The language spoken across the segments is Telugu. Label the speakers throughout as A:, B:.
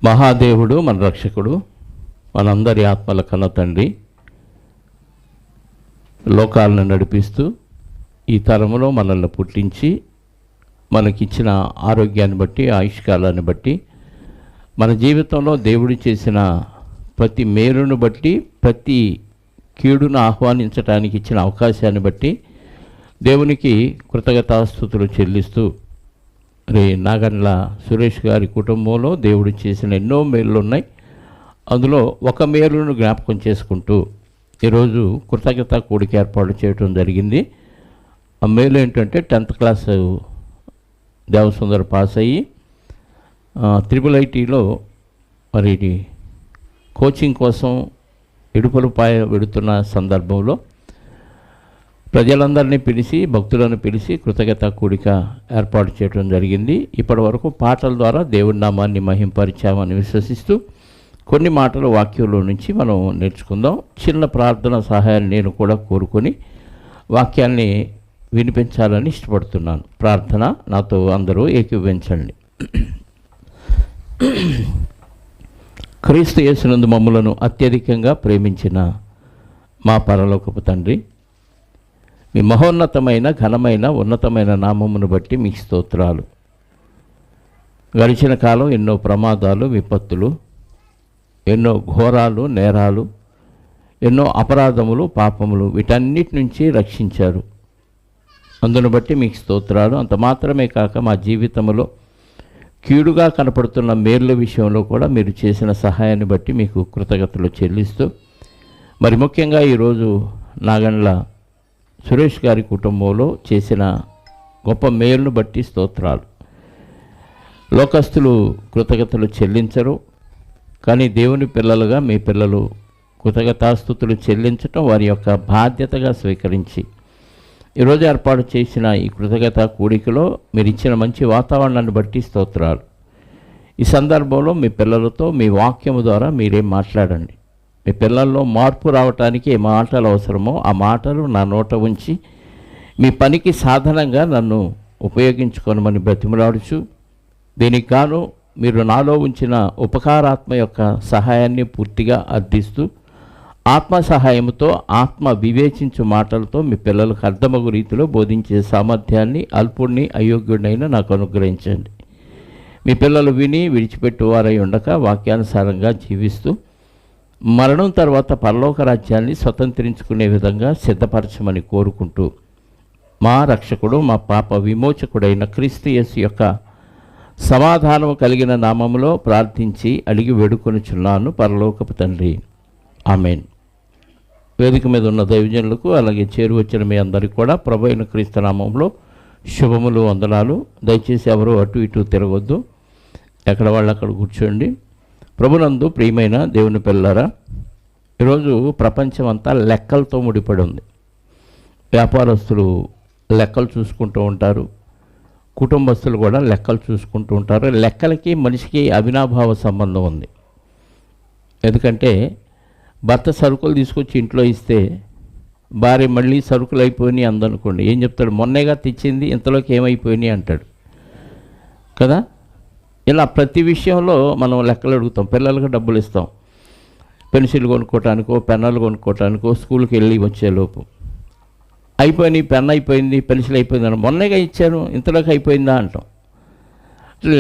A: మహాదేవుడు మన రక్షకుడు, మనందరి ఆత్మల కన్న తండ్రి, లోకాలను నడిపిస్తూ ఈ తరములో మనల్ని పుట్టించి మనకిచ్చిన ఆరోగ్యాన్ని బట్టి, ఆయుష్కాలాన్ని బట్టి, మన జీవితంలో దేవుడు చేసిన ప్రతి మేలును బట్టి, ప్రతి కీడును ఆహ్వానించడానికి ఇచ్చిన అవకాశాన్ని బట్టి దేవునికి కృతజ్ఞతాస్తుతులు చెల్లిస్తూ నాగండ్ల సురేష్ గారి కుటుంబంలో దేవుడు చేసిన ఎన్నో మేళ్ళు ఉన్నాయి. అందులో ఒక మేలును జ్ఞాపకం చేసుకుంటూ ఈరోజు కృతజ్ఞత కూడిక ఏర్పాటు చేయడం జరిగింది. ఆ మేలు ఏంటంటే 10th క్లాస్ దేవసుందర్ పాస్ అయ్యి IIITలో మరి కోచింగ్ కోసం ఇడుపులపాయ వెడుతున్న సందర్భంలో ప్రజలందరినీ పిలిచి, భక్తులను పిలిచి కృతజ్ఞత కూడిక ఏర్పాటు చేయడం జరిగింది. ఇప్పటి వరకు పాటల ద్వారా దేవుడి నామాన్ని మహింపరిచామని విశ్వసిస్తూ కొన్ని మాటలు వాక్యంలో నుంచి మనం నేర్చుకుందాం. చిన్న ప్రార్థన సహాయాన్ని నేను కూడా కోరుకొని వాక్యాన్ని వినిపించాలని ఇష్టపడుతున్నాను. ప్రార్థన నాతో అందరూ ఏకీభవించండి. క్రీస్తు యేసునందు మమ్ములను అత్యధికంగా ప్రేమించిన మా పరలోకపు తండ్రి, మీ మహోన్నతమైన, ఘనమైన, ఉన్నతమైన నామమును బట్టి మీకు స్తోత్రాలు. గడిచిన కాలం ఎన్నో ప్రమాదాలు, విపత్తులు, ఎన్నో ఘోరాలు, నేరాలు, ఎన్నో అపరాధములు, పాపములు, వీటన్నిటి నుంచి రక్షించారు. అందును బట్టి మీకు స్తోత్రాలు. అంత మాత్రమే కాక మా జీవితంలో కీడుగా కనపడుతున్న మేళ్ళ విషయంలో కూడా మీరు చేసిన సహాయాన్ని బట్టి మీకు కృతజ్ఞతలు చెల్లిస్తూ, మరి ముఖ్యంగా ఈరోజు నాగండ్ల సురేష్ గారి కుటుంబంలో చేసిన గొప్ప మేలును బట్టి స్తోత్రాలు. లోకస్తులు కృతజ్ఞతలు చెల్లించరు, కానీ దేవుని పిల్లలుగా మీ పిల్లలు కృతజ్ఞతాస్తుతులు చెల్లించటం వారి యొక్క బాధ్యతగా స్వీకరించి ఈరోజు ఏర్పాటు చేసిన ఈ కృతజ్ఞత కూడికలో మీరు ఇచ్చిన మంచి వాతావరణాన్ని బట్టి స్తోత్రాలు. ఈ సందర్భంలో మీ పిల్లలతో మీ వాక్యము ద్వారా మీరేం మాట్లాడండి. మీ పిల్లల్లో మార్పు రావటానికి ఏ మాటలు అవసరమో ఆ మాటలు నా నోట ఉంచి మీ పనికి సాధనంగా నన్ను ఉపయోగించుకోనమని బ్రతిమలాడుచు, దీనికి గాను మీరు నాలో ఉంచిన ఉపకారాత్మ యొక్క సహాయాన్ని పూర్తిగా అర్థిస్తూ, ఆత్మ సహాయంతో, ఆత్మ వివేచించు మాటలతో మీ పిల్లలకు అర్థమగు రీతిలో బోధించే సామర్థ్యాన్ని అల్పుణ్ణి, అయోగ్యుడినైనా నాకు అనుగ్రహించండి. మీ పిల్లలు విని విడిచిపెట్టువారై ఉండక వాక్యానుసారంగా జీవిస్తూ మరణం తర్వాత పరలోక రాజ్యాన్ని స్వతంత్రించుకునే విధంగా సిద్ధపరచమని కోరుకుంటూ, మా రక్షకుడు, మా పాప విమోచకుడైన క్రీస్తు యేసు యొక్క సమాధానము కలిగిన నామములో ప్రార్థించి అడిగి వేడుకొనుచున్నాను పరలోకపు తండ్రి, ఆమేన్. వేదిక మీద ఉన్న దైవజనులకు, అలాగే చేరువచ్చిన మీ అందరికీ కూడా ప్రభు అయిన క్రీస్తు నామంలో శుభములు, వందనాలు. దయచేసి ఎవరు అటు ఇటు తిరగొద్దు, ఎక్కడ వాళ్ళు అక్కడ కూర్చోండి. ప్రభునందు ప్రియమైన దేవుని పిల్లలారా, ఈరోజు ప్రపంచం అంతా లెక్కలతో ముడిపడి ఉంది. వ్యాపారస్తులు లెక్కలు చూసుకుంటూ ఉంటారు, కుటుంబస్తులు కూడా లెక్కలు చూసుకుంటూ ఉంటారు. లెక్కలకి మనిషికి అవినాభావ సంబంధం ఉంది. ఎందుకంటే భర్త సరుకులు తీసుకొచ్చి ఇంట్లో ఇస్తే భార్య మళ్ళీ సరుకులు అయిపోయినాయి అందనుకోండి, ఏం చెప్తాడు? మొన్నేగా తెచ్చింది, ఇంతలోకి ఏమైపోయినాయి అంటాడు కదా. ఇలా ప్రతి విషయంలో మనం లెక్కలు అడుగుతాం. పిల్లలకు డబ్బులు ఇస్తాం, పెన్సిల్ కొనుక్కోవటానికో, పెన్నులు కొనుక్కోవటానికో, స్కూల్కి వెళ్ళి వచ్చేలోపు అయిపోయినాయి, పెన్ అయిపోయింది, పెన్సిల్ అయిపోయింది, మొన్నేగా ఇచ్చాను, ఇంతలోకి అయిపోయిందా అంటాం.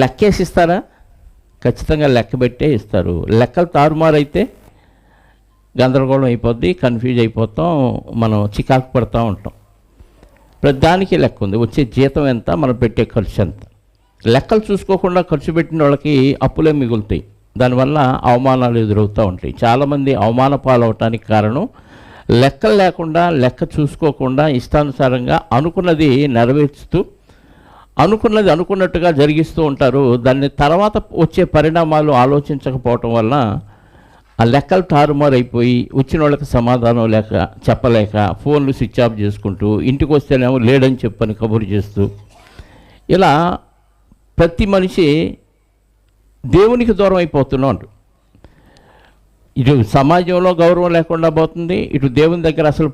A: లెక్కేసి ఇస్తారా? ఖచ్చితంగా లెక్క పెట్టే ఇస్తారు. లెక్కలు తారుమారైతే గందరగోళం అయిపోద్ది, కన్ఫ్యూజ్ అయిపోతాం, మనం చికాకు పడుతూ ఉంటాం. ప్రతిదానికి లెక్క ఉంది. వచ్చే జీతం ఎంత, మనం పెట్టే ఖర్చు ఎంత. లెక్కలు చూసుకోకుండా ఖర్చు పెట్టిన వాళ్ళకి అప్పులే మిగులుతాయి. దానివల్ల అవమానాలు ఎదురవుతూ ఉంటాయి. చాలామంది అవమాన పాలవటానికి కారణం లెక్కలు లేకుండా, లెక్క చూసుకోకుండా ఇష్టానుసారంగా అనుకున్నది నెరవేర్చుతూ, అనుకున్నది అనుకున్నట్టుగా జరిగిస్తూ ఉంటారు. దాన్ని తర్వాత వచ్చే పరిణామాలు ఆలోచించకపోవటం వల్ల ఆ లెక్కలు తారుమారైపోయి వచ్చిన వాళ్ళకి సమాధానం లేక, చెప్పలేక, ఫోన్లు స్విచ్ ఆఫ్ చేసుకుంటూ, ఇంటికి వస్తేనేమో లేడని చెప్పని కబురు చేస్తూ, ఇలా ప్రతి మనిషి దేవునికి దూరం అయిపోతున్నాం. ఇటు సమాజంలో గౌరవం లేకుండా పోతుంది, ఇటు దేవుని దగ్గర అసలు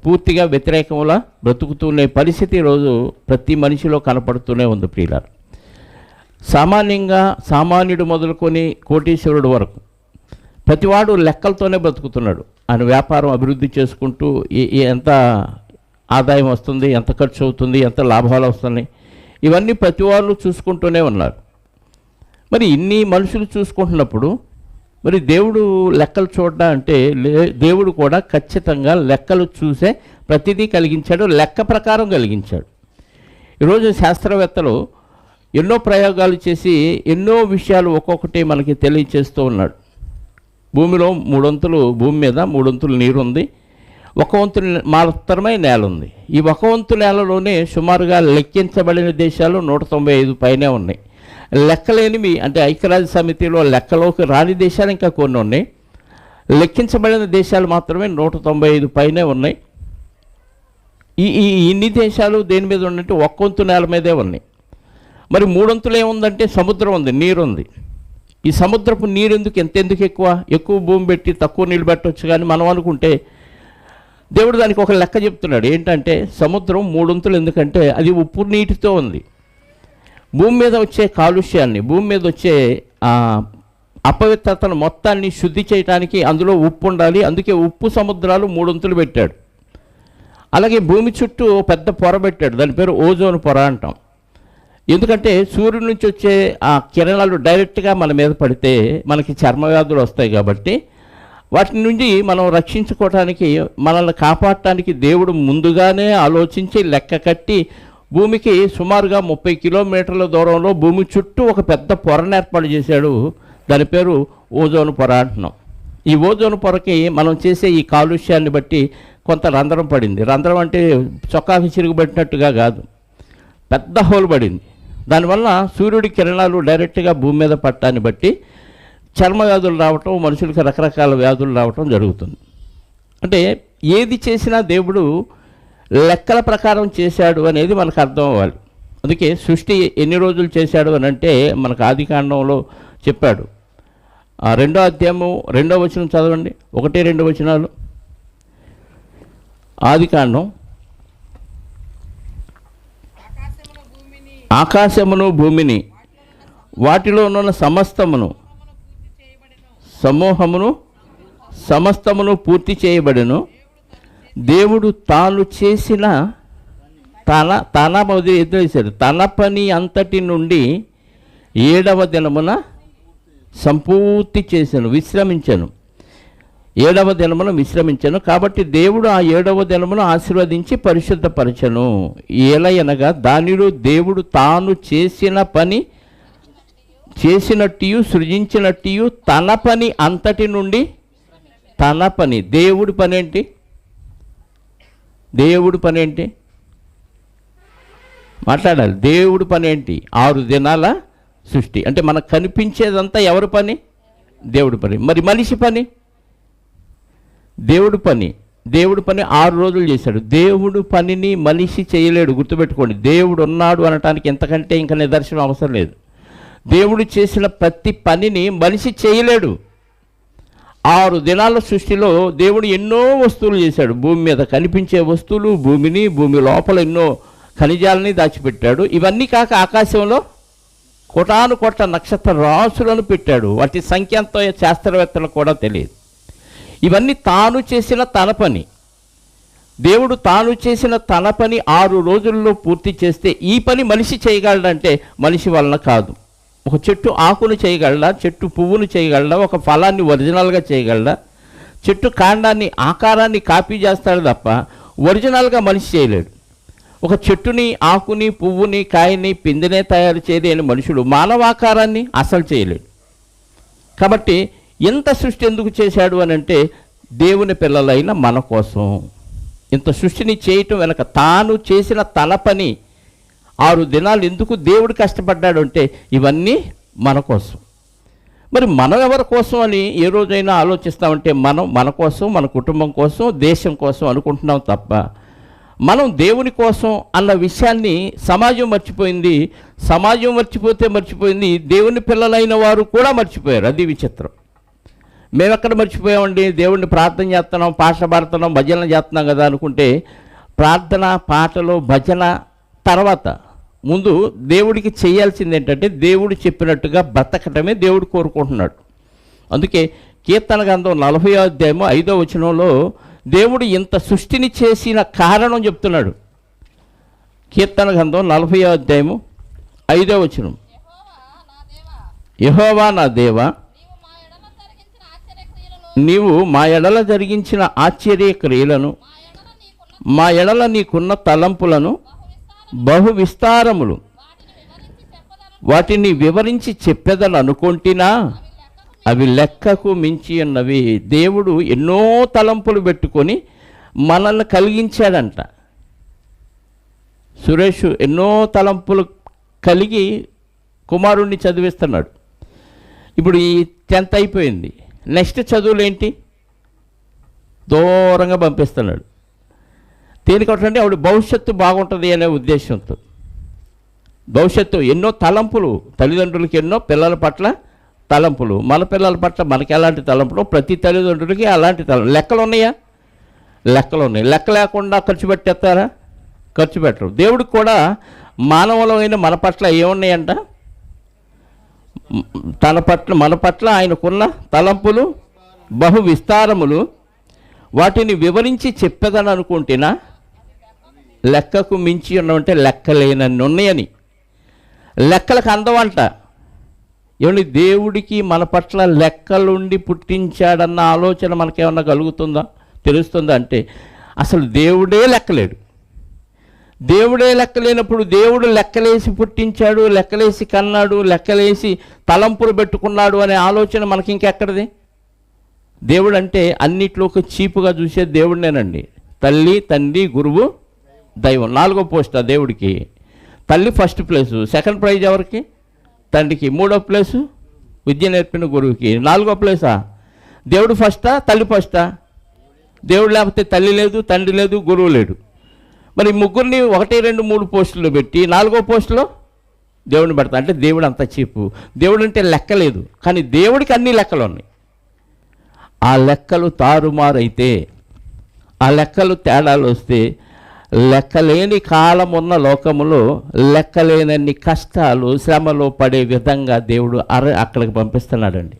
A: పూర్తిగా వ్యతిరేకంలా బ్రతుకుతూనే పరిస్థితి ఈరోజు ప్రతి మనిషిలో కనపడుతూనే ఉంది ప్రియులారా. సామాన్యంగా సామాన్యుడు మొదలుకొని కోటీశ్వరుడు వరకు ప్రతివాడు లెక్కలతోనే బతుకుతున్నాడు. ఆయన వ్యాపారం అభివృద్ధి చేసుకుంటూ ఎంత ఆదాయం వస్తుంది, ఎంత ఖర్చు అవుతుంది, ఎంత లాభాలు వస్తున్నాయి, ఇవన్నీ ప్రతి వాళ్ళు చూసుకుంటూనే ఉన్నారు. మరి ఇన్ని మనుషులు చూసుకుంటున్నప్పుడు మరి దేవుడు లెక్కలు చూడడం అంటే దేవుడు కూడా ఖచ్చితంగా లెక్కలు చూసే ప్రతిదీ కలిగించాడు, లెక్క ప్రకారం కలిగించాడు. ఈరోజు శాస్త్రవేత్తలు ఎన్నో ప్రయోగాలు చేసి ఎన్నో విషయాలు ఒక్కొక్కటి మనకి తెలియచేస్తూ ఉన్నాడు. భూమిలో 3 వంతులు, భూమి మీద 3 వంతులు నీరు ఉంది, 1 వంతు మాత్రమే నేల ఉంది. ఈ 1 వంతు నేలలోనే సుమారుగా లెక్కించబడిన దేశాలు 195 పైనే ఉన్నాయి. లెక్కలేనివి అంటే ఐక్యరాజ్య సమితిలో లెక్కలోకి రాని దేశాలు ఇంకా కొన్ని ఉన్నాయి. లెక్కించబడిన దేశాలు మాత్రమే 195 పైనే ఉన్నాయి. ఈ ఇన్ని దేశాలు దేని మీద ఉన్నట్టు 1 వంతు నేల మీదే ఉన్నాయి. మరి 3 వంతులు ఏముందంటే సముద్రం ఉంది, నీరు ఉంది. ఈ సముద్రపు నీరు ఎందుకు ఎక్కువ భూమి పెట్టి తక్కువ నీళ్ళు పెట్టవచ్చు. కానీ మనం అనుకుంటే దేవుడు దానికి ఒక లెక్క చెప్తున్నాడు. ఏంటంటే సముద్రం 3 వంతులు ఎందుకంటే అది ఉప్పు నీటితో ఉంది. భూమి మీద వచ్చే కాలుష్యాన్ని, భూమి మీద వచ్చే అపవిత్రతను మొత్తాన్ని శుద్ధి చేయడానికి అందులో ఉప్పు ఉండాలి. అందుకే ఉప్పు సముద్రాలు 3 వంతులు పెట్టాడు. అలాగే భూమి చుట్టూ పెద్ద పొర పెట్టాడు, దాని పేరు ఓజోన్ పొర అంటాం. ఎందుకంటే సూర్యుడి నుంచి వచ్చే ఆ కిరణాలు డైరెక్ట్గా మన మీద పడితే మనకి చర్మ వ్యాధులు వస్తాయి. కాబట్టి వాటి నుండి మనం రక్షించుకోవటానికి, మనల్ని కాపాడటానికి దేవుడు ముందుగానే ఆలోచించి లెక్క కట్టి భూమికి సుమారుగా 30 కిలోమీటర్ల దూరంలో భూమి చుట్టూ ఒక పెద్ద పొరను ఏర్పాటు చేశాడు. దాని పేరు ఓజోన్ పొర అంటున్నాం. ఈ ఓజోన్ పొరకి మనం చేసే ఈ కాలుష్యాన్ని బట్టి కొంత రంధ్రం పడింది. రంధ్రం అంటే చొక్కాకి చిరుగుబట్టినట్టుగా కాదు, పెద్ద హోల్ పడింది. దానివల్ల సూర్యుడి కిరణాలు డైరెక్ట్గా భూమి మీద పట్టాన్ని బట్టి చర్మ వ్యాధులు రావటం, మనుషులకి రకరకాల వ్యాధులు రావటం జరుగుతుంది. అంటే ఏది చేసినా దేవుడు లెక్కల ప్రకారం చేశాడు అనేది మనకు అర్థం అవ్వాలి. అందుకే సృష్టి ఎన్ని రోజులు చేశాడు అని అంటే మనకు ఆదికాండంలో చెప్పాడు. 2వ అధ్యాయము 2వ వచనం చదవండి, 1-2 వచనాలు. ఆదికాండం. ఆకాశమును భూమిని వాటిలో ఉన్న సమస్తమును సమూహమును సమస్తమును పూర్తి చేయబడెను. దేవుడు తాను చేసిన తన ఎదురేశాడు. తన పని అంతటి నుండి 7వ దినమున సంపూర్తి చేశాను, విశ్రమించాను. 7వ దినమున విశ్రమించాను. కాబట్టి దేవుడు ఆ 7వ దినమును ఆశీర్వదించి పరిశుద్ధపరచను. ఎలయనగా దానిలో దేవుడు తాను చేసిన పని చేసినట్టు సృజించినట్టు తన పని అంతటి నుండి తన పని. దేవుడి పని ఏంటి? దేవుడి పని ఏంటి? మాట్లాడాలి. దేవుడి పని ఏంటి? 6 దినాల సృష్టి. అంటే మనకు కనిపించేదంతా ఎవరి పని? దేవుడి పని. మరి మనిషి పని? దేవుడి పని. దేవుడి పని 6 రోజులు చేశాడు. దేవుడు పనిని మనిషి చేయలేడు, గుర్తుపెట్టుకోండి. దేవుడు ఉన్నాడు అనటానికి ఎంతకంటే ఇంకా నిదర్శనం అవసరం లేదు. దేవుడు చేసిన ప్రతి పనిని మనిషి చేయలేడు. 6 దినాల సృష్టిలో దేవుడు ఎన్నో వస్తువులు చేశాడు. భూమి మీద కనిపించే వస్తువులు, భూమి లోపల ఎన్నో ఖనిజాలని దాచిపెట్టాడు. ఇవన్నీ కాక ఆకాశంలో కోటాను కోట్ల నక్షత్ర రాసులను పెట్టాడు. వాటి సంఖ్య ఎంతో శాస్త్రవేత్తలకు కూడా తెలియదు. ఇవన్నీ తాను చేసిన తన పని. దేవుడు తాను చేసిన తన పని 6 రోజుల్లో పూర్తి చేస్తే ఈ పని మనిషి చేయగలడంటే మనిషి వలన కాదు. ఒక చెట్టు ఆకును చేయగలడా? చెట్టు పువ్వును చేయగలడా? ఒక ఫలాన్ని ఒరిజినల్గా చేయగలడా? చెట్టు కాండాన్ని, ఆకారాన్ని కాపీ చేస్తాడు తప్ప ఒరిజినల్గా మనిషి చేయలేడు. ఒక చెట్టుని, ఆకుని, పువ్వుని, కాయని, పిందెనే తయారు చేయలేని మనుషుడు మానవాకారాన్ని అసలు చేయలేడు. కాబట్టి ఇంత సృష్టి ఎందుకు చేశాడు అని అంటే దేవుని పిల్లలైన మన కోసం. ఇంత సృష్టిని చేయటం వెనక తాను చేసిన తన పని 6 దినాలు ఎందుకు దేవుడు కష్టపడ్డాడు అంటే ఇవన్నీ మన కోసం. మరి మనం ఎవరి కోసం అని ఏ రోజైనా ఆలోచిస్తామంటే మనం మన కోసం, మన కుటుంబం కోసం, దేశం కోసం అనుకుంటున్నాం తప్ప మనం దేవుని కోసం అన్న విషయాన్ని సమాజం మర్చిపోయింది. సమాజం మర్చిపోయింది, దేవుని పిల్లలైన వారు కూడా మర్చిపోయారు. అది విచిత్రం. మేము ఎక్కడ మర్చిపోయామండి? దేవుడిని ప్రార్థన చేస్తున్నాం, పాటలు పాడుతున్నాం, భజనలు చేస్తున్నాం కదా అనుకుంటే ప్రార్థన, పాటలు, భజన తర్వాత ముందు దేవుడికి చేయాల్సింది ఏంటంటే దేవుడు చెప్పినట్టుగా బ్రతకటమే దేవుడు కోరుకుంటున్నాడు. అందుకే కీర్తన గ్రంథం 40వ అధ్యాయము 5వ వచనంలో దేవుడు ఇంత సృష్టిని చేసిన కారణం చెప్తున్నాడు. కీర్తన గ్రంథం 40వ అధ్యాయము 5వ వచనం, యెహోవా నా దేవా, నీవు మా ఎడల జరిగించిన ఆశ్చర్య క్రియలను, మా ఎడల నీకున్న తలంపులను బహు విస్తారములు, వాటిని వివరించి చెప్పేదని అనుకుంటున్నా అవి లెక్కకు మించి ఉన్నవి. దేవుడు ఎన్నో తలంపులు పెట్టుకొని మనల్ని కలిగించాడంట. సురేష్ ఎన్నో తలంపులు కలిగి కుమారుణ్ణి చదివిస్తున్నాడు. ఇప్పుడు ఈ 10th అయిపోయింది, నెక్స్ట్ చదువులు ఏంటి? దూరంగా పంపిస్తున్నాడు. దేనికంటే ఆవిడ భవిష్యత్తు బాగుంటుంది అనే ఉద్దేశంతో. భవిష్యత్తు ఎన్నో తలంపులు, తల్లిదండ్రులకి ఎన్నో పిల్లల పట్ల తలంపులు, మన పిల్లల పట్ల మనకి ఎలాంటి తలంపులు, ప్రతి తల్లిదండ్రులకి అలాంటి లెక్కలు ఉన్నాయా? లెక్కలు ఉన్నాయి. లెక్క లేకుండా ఖర్చు పెట్టేస్తారా? ఖర్చు పెట్టరు. దేవుడికి కూడా మానవులమైన మన పట్ల ఏమున్నాయంట? మన పట్ల ఆయనకున్న తలంపులు బహు విస్తారములు, వాటిని వివరించి చెప్పేదని అనుకుంటేనా లెక్కకు మించి ఉన్నవంటే లెక్కలేనన్ని ఉన్నాయని. లెక్కలకు అందవంట. ఏమండి, దేవుడికి మన పట్ల లెక్కలుండి పుట్టించాడన్న ఆలోచన మనకేమన్నా కలుగుతుందా, తెలుస్తుందా? అంటే అసలు దేవుడే లెక్కలేడు. దేవుడే లెక్కలేనప్పుడు దేవుడు లెక్కలేసి పుట్టించాడు, లెక్కలేసి కన్నాడు, లెక్కలేసి తలంపులు పెట్టుకున్నాడు అనే ఆలోచన మనకి ఇంకెక్కడిది? దేవుడు అంటే అన్నిట్లోకి చీపుగా చూసే దేవుడినేనండి. తల్లి, తండ్రి, గురువు, దైవం. 4వ పోస్ట్ ఆ దేవుడికి. తల్లి ఫస్ట్ ప్లేసు, సెకండ్ ప్రైజ్ ఎవరికి? తండ్రికి. 3వ ప్లేసు విద్య నేర్పిన గురువుకి. 4వ ప్లేసా? దేవుడు ఫస్టా, తల్లి ఫస్టా? దేవుడు లేకపోతే తల్లి లేదు, తండ్రి లేదు, గురువు లేడు. మరి ముగ్గురిని 1, 2, 3 పోస్టుల్లో పెట్టి 4వ పోస్టులో దేవుడిని పెడతా అంటే దేవుడు అంత చీపు. దేవుడు అంటే లెక్క లేదు, కానీ దేవుడికి అన్ని లెక్కలు ఉన్నాయి. ఆ లెక్కలు తారుమారైతే, ఆ లెక్కలు తేడాలు వస్తే, లెక్కలేని కాలం ఉన్న లోకములో లెక్కలేనన్ని కష్టాలు, శ్రమలు పడే విధంగా దేవుడు అక్కడికి పంపిస్తున్నాడండి.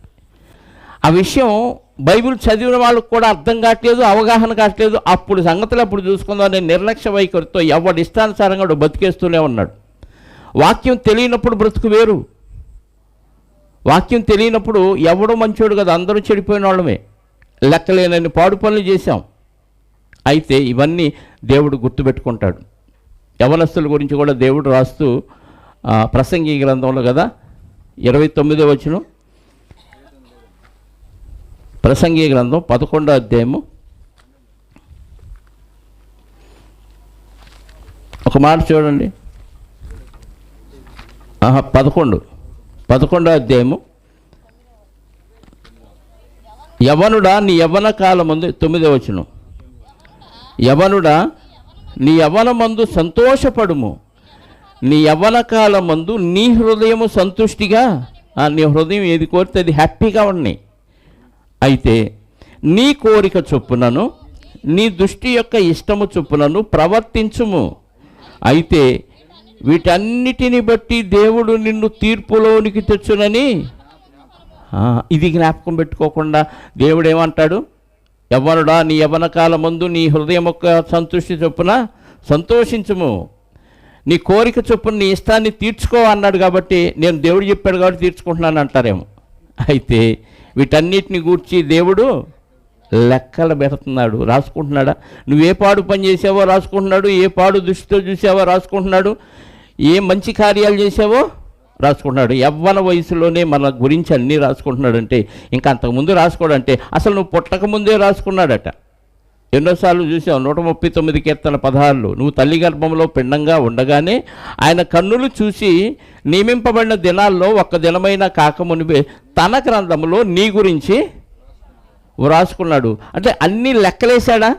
A: ఆ విషయం బైబిల్ చదివిన వాళ్ళకు కూడా అర్థం కావట్లేదు, అవగాహన కావట్లేదు. అప్పుడు సంగతులు అప్పుడు చూసుకుందాం అనే నిర్లక్ష్య వైఖరితో ఎవడి ఇష్టానుసారంగా బతికేస్తూనే ఉన్నాడు. వాక్యం తెలియనప్పుడు బ్రతుకు వేరు. వాక్యం తెలియనప్పుడు ఎవడో మంచోడు కదా, అందరూ చెడిపోయిన వాళ్ళమే. లెక్కలేనన్ని పాడు పనులు చేశాం. అయితే ఇవన్నీ దేవుడు గుర్తుపెట్టుకుంటాడు. యవనస్తుల గురించి కూడా దేవుడు రాస్తూ ప్రసంగి గ్రంథంలో కదా 29వ వచనం, ప్రసంగి గ్రంథం 11వ అధ్యాయము ఒక మాట చూడండి. 11వ అధ్యాయము, యవనుడా నీ యవ్వన కాలమందు, 9వ వచనం, యవనుడా నీ యవ్వనమందు సంతోషపడుము, నీ యవ్వన కాలమందు నీ హృదయము సంతుష్టిగా, నీ హృదయం ఏది కోరితే అది హ్యాపీగా ఉన్నాయి. అయితే నీ కోరిక చొప్పునను నీ దృష్టి యొక్క ఇష్టము చొప్పునను ప్రవర్తించుము. అయితే వీటన్నిటిని బట్టి దేవుడు నిన్ను తీర్పులోనికి తెచ్చునని. ఇది జ్ఞాపకం పెట్టుకోకుండా దేవుడు ఏమంటాడు? యవ్వనుడా నీ యవ్వన కాలమందు నీ హృదయం యొక్క సంతృష్టి చొప్పున సంతోషించుము, నీ కోరిక చొప్పున నీ ఇష్టాన్ని తీర్చుకో అన్నాడు. కాబట్టి నేను దేవుడు చెప్పాడు కాబట్టి తీర్చుకుంటున్నాను అంటారేమో. అయితే వీటన్నిటిని గూర్చి దేవుడు లెక్కలు పెడుతున్నాడు, రాసుకుంటున్నాడా? నువ్వే పాడు పని చేసావో రాసుకుంటున్నాడు, ఏ పాడు దృష్టితో చూసావో రాసుకుంటున్నాడు, ఏ మంచి కార్యాలు చేసావో రాసుకుంటున్నాడు. యవ్వన వయసులోనే మన గురించి అన్నీ రాసుకుంటున్నాడంటే ఇంకా అంతకుముందు రాసుకోడంటే అసలు నువ్వు పుట్టకముందే రాసుకున్నాడట. ఎన్నోసార్లు చూసావు 139 కీర్తన 16 నువ్వు తల్లి గర్భంలో పిండంగా ఉండగానే ఆయన కన్నులు చూసి నియమింపబడిన దినాల్లో ఒక్క దినమైనా కాకమునిపే తన గ్రంథంలో నీ గురించి రాసుకున్నాడు. అంటే అన్నీ లెక్కలేశాడా?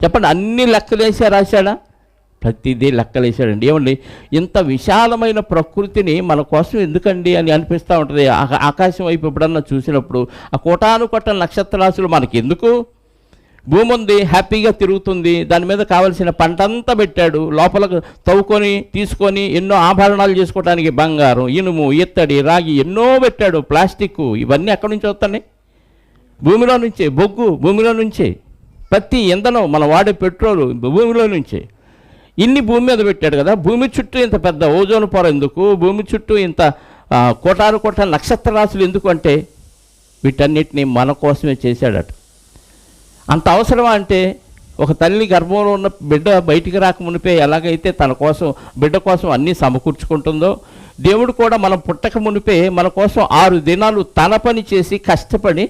A: చెప్పండి, అన్నీ లెక్కలేసా రాశాడా? ప్రతిదీ లెక్కలేశాడండి. ఏమండి, ఇంత విశాలమైన ప్రకృతిని మన కోసం ఎందుకండి అని అనిపిస్తూ ఉంటుంది. ఆకాశం వైపు ఎప్పుడన్నా చూసినప్పుడు ఆ కోటాను కొట్ట నక్షత్రరాశులు మనకి ఎందుకు? భూమి ఉంది, హ్యాపీగా తిరుగుతుంది, దాని మీద కావలసిన పంట అంతా పెట్టాడు, లోపలకు తవ్వుకొని తీసుకొని ఎన్నో ఆభరణాలు చేసుకోవడానికి బంగారం, ఇనుము, ఇత్తడి, రాగి ఎన్నో పెట్టాడు, ప్లాస్టిక్, ఇవన్నీ ఎక్కడి నుంచి వస్తున్నాయి? భూమిలో నుంచే. బొగ్గు భూమిలో నుంచే, ప్రతి ఇంధనం మనం వాడే పెట్రోలు భూమిలో నుంచే. ఇన్ని భూమి మీద పెట్టాడు కదా. భూమి చుట్టూ ఇంత పెద్ద ఓజోన్ పొర ఎందుకు? భూమి చుట్టూ ఇంత కోటాను కోట్ల నక్షత్ర రాశులు ఎందుకు అంటే వీటన్నిటిని మన కోసమే చేశాడట. అంత అవసరమా అంటే ఒక తల్లి గర్భంలో ఉన్న బిడ్డ బయటికి రాకమునిపే ఎలాగైతే తన కోసం బిడ్డ కోసం అన్నీ సమకూర్చుకుంటుందో, దేవుడు కూడా మనం పుట్టక మునిపే మన కోసం 6 దినాలు తన పని చేసి కష్టపడి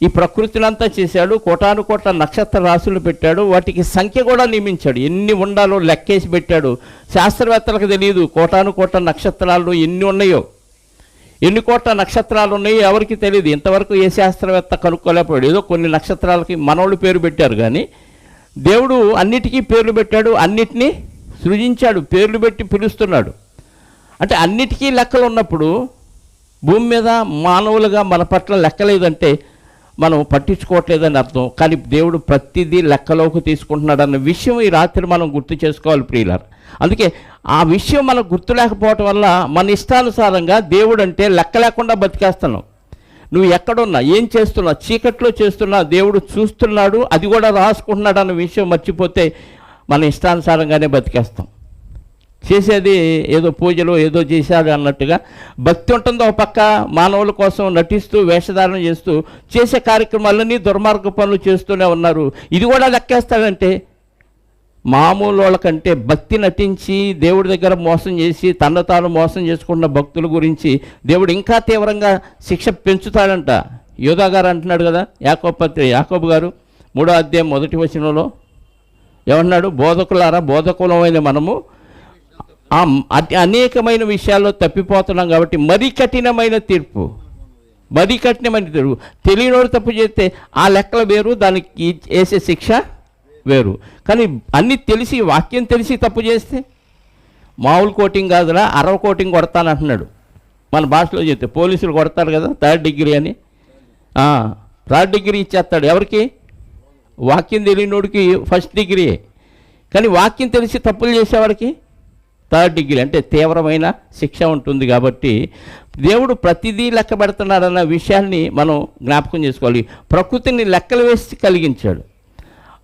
A: ఈ ప్రకృతినంతా చేశాడు. కోటాను కోట్ల నక్షత్ర రాశులు పెట్టాడు, వాటికి సంఖ్య కూడా నియమించాడు, ఎన్ని ఉండాలో లెక్కేసి పెట్టాడు. శాస్త్రవేత్తలకు తెలియదు కోటాను కోట్ల నక్షత్రాలు ఎన్ని ఉన్నాయో, ఎన్ని కోట్ల నక్షత్రాలు ఉన్నాయో ఎవరికి తెలియదు. ఇంతవరకు ఏ శాస్త్రవేత్త కనుక్కోలేకపోయాడు. ఏదో కొన్ని నక్షత్రాలకి మనోళ్ళు పేరు పెట్టారు, కానీ దేవుడు అన్నిటికీ పేర్లు పెట్టాడు, అన్నిటినీ సృజించాడు, పేర్లు పెట్టి పిలుస్తున్నాడు. అంటే అన్నిటికీ లెక్కలు ఉన్నప్పుడు భూమి మీద మానవులుగా మన పట్ల లెక్కలేదంటే మనం పట్టించుకోవట్లేదని అర్థం. కానీ దేవుడు ప్రతిదీ లెక్కలోకి తీసుకుంటున్నాడన్న విషయం ఈ రాత్రి మనం గుర్తు చేసుకోవాలి ప్రియులారా. అందుకే ఆ విషయం మనకు గుర్తు లేకపోవటం వల్ల మన ఇష్టానుసారంగా దేవుడు అంటే లెక్క లేకుండా బతికేస్తున్నావు. నువ్వు ఎక్కడున్నా, ఏం చేస్తున్నా, చీకట్లో చేస్తున్నా దేవుడు చూస్తున్నాడు, అది కూడా రాసుకుంటున్నాడు అన్న విషయం మర్చిపోతే మన ఇష్టానుసారంగానే బతికేస్తాం. చేసేది ఏదో పూజలు ఏదో చేశాడు అన్నట్టుగా భక్తి ఉంటుందో ఒక పక్క, మానవుల కోసం నటిస్తూ వేషధారణ చేస్తూ చేసే కార్యక్రమాలన్నీ దుర్మార్గ పనులు చేస్తూనే ఉన్నారు. ఇది కూడా లెక్కేస్తాడంటే మామూలు వాళ్ళకంటే భక్తి నటించి దేవుడి దగ్గర మోసం చేసి తను తాను మోసం చేసుకున్న భక్తుల గురించి దేవుడు ఇంకా తీవ్రంగా శిక్ష పెంచుతాడంట. యోధా గారు అంటున్నాడు కదా, యాకోబు గారు 3వ అధ్యాయం 1వ వచనంలో ఏమన్నాడు? బోధకులారా, బోధకులమైన మనము అనేకమైన విషయాల్లో తప్పిపోతున్నాం కాబట్టి మరీ కఠినమైన తీర్పు తెలియనోడు తప్పు చేస్తే ఆ లెక్కలు వేరు, దానికి వేసే శిక్ష వేరు. కానీ అన్నీ తెలిసి, వాక్యం తెలిసి తప్పు చేస్తే మామూలు కోటింగ్ కాదురా, 60 కోటింగ్ కొడతానంటున్నాడు. మన భాషలో చెప్తే పోలీసులు కొడతారు కదా 3rd డిగ్రీ అని, 3rd డిగ్రీ ఇచ్చేస్తాడు. ఎవరికి? వాక్యం తెలియనోడికి 1st డిగ్రీ. కానీ వాక్యం తెలిసి తప్పులు చేసేవాడికి 3rd డిగ్రీ అంటే తీవ్రమైన శిక్ష ఉంటుంది. కాబట్టి దేవుడు ప్రతిదీ లెక్క పెడుతున్నాడన్న విషయాన్ని మనం జ్ఞాపకం చేసుకోవాలి. ప్రకృతిని లెక్కలు వేసి కలిగించాడు.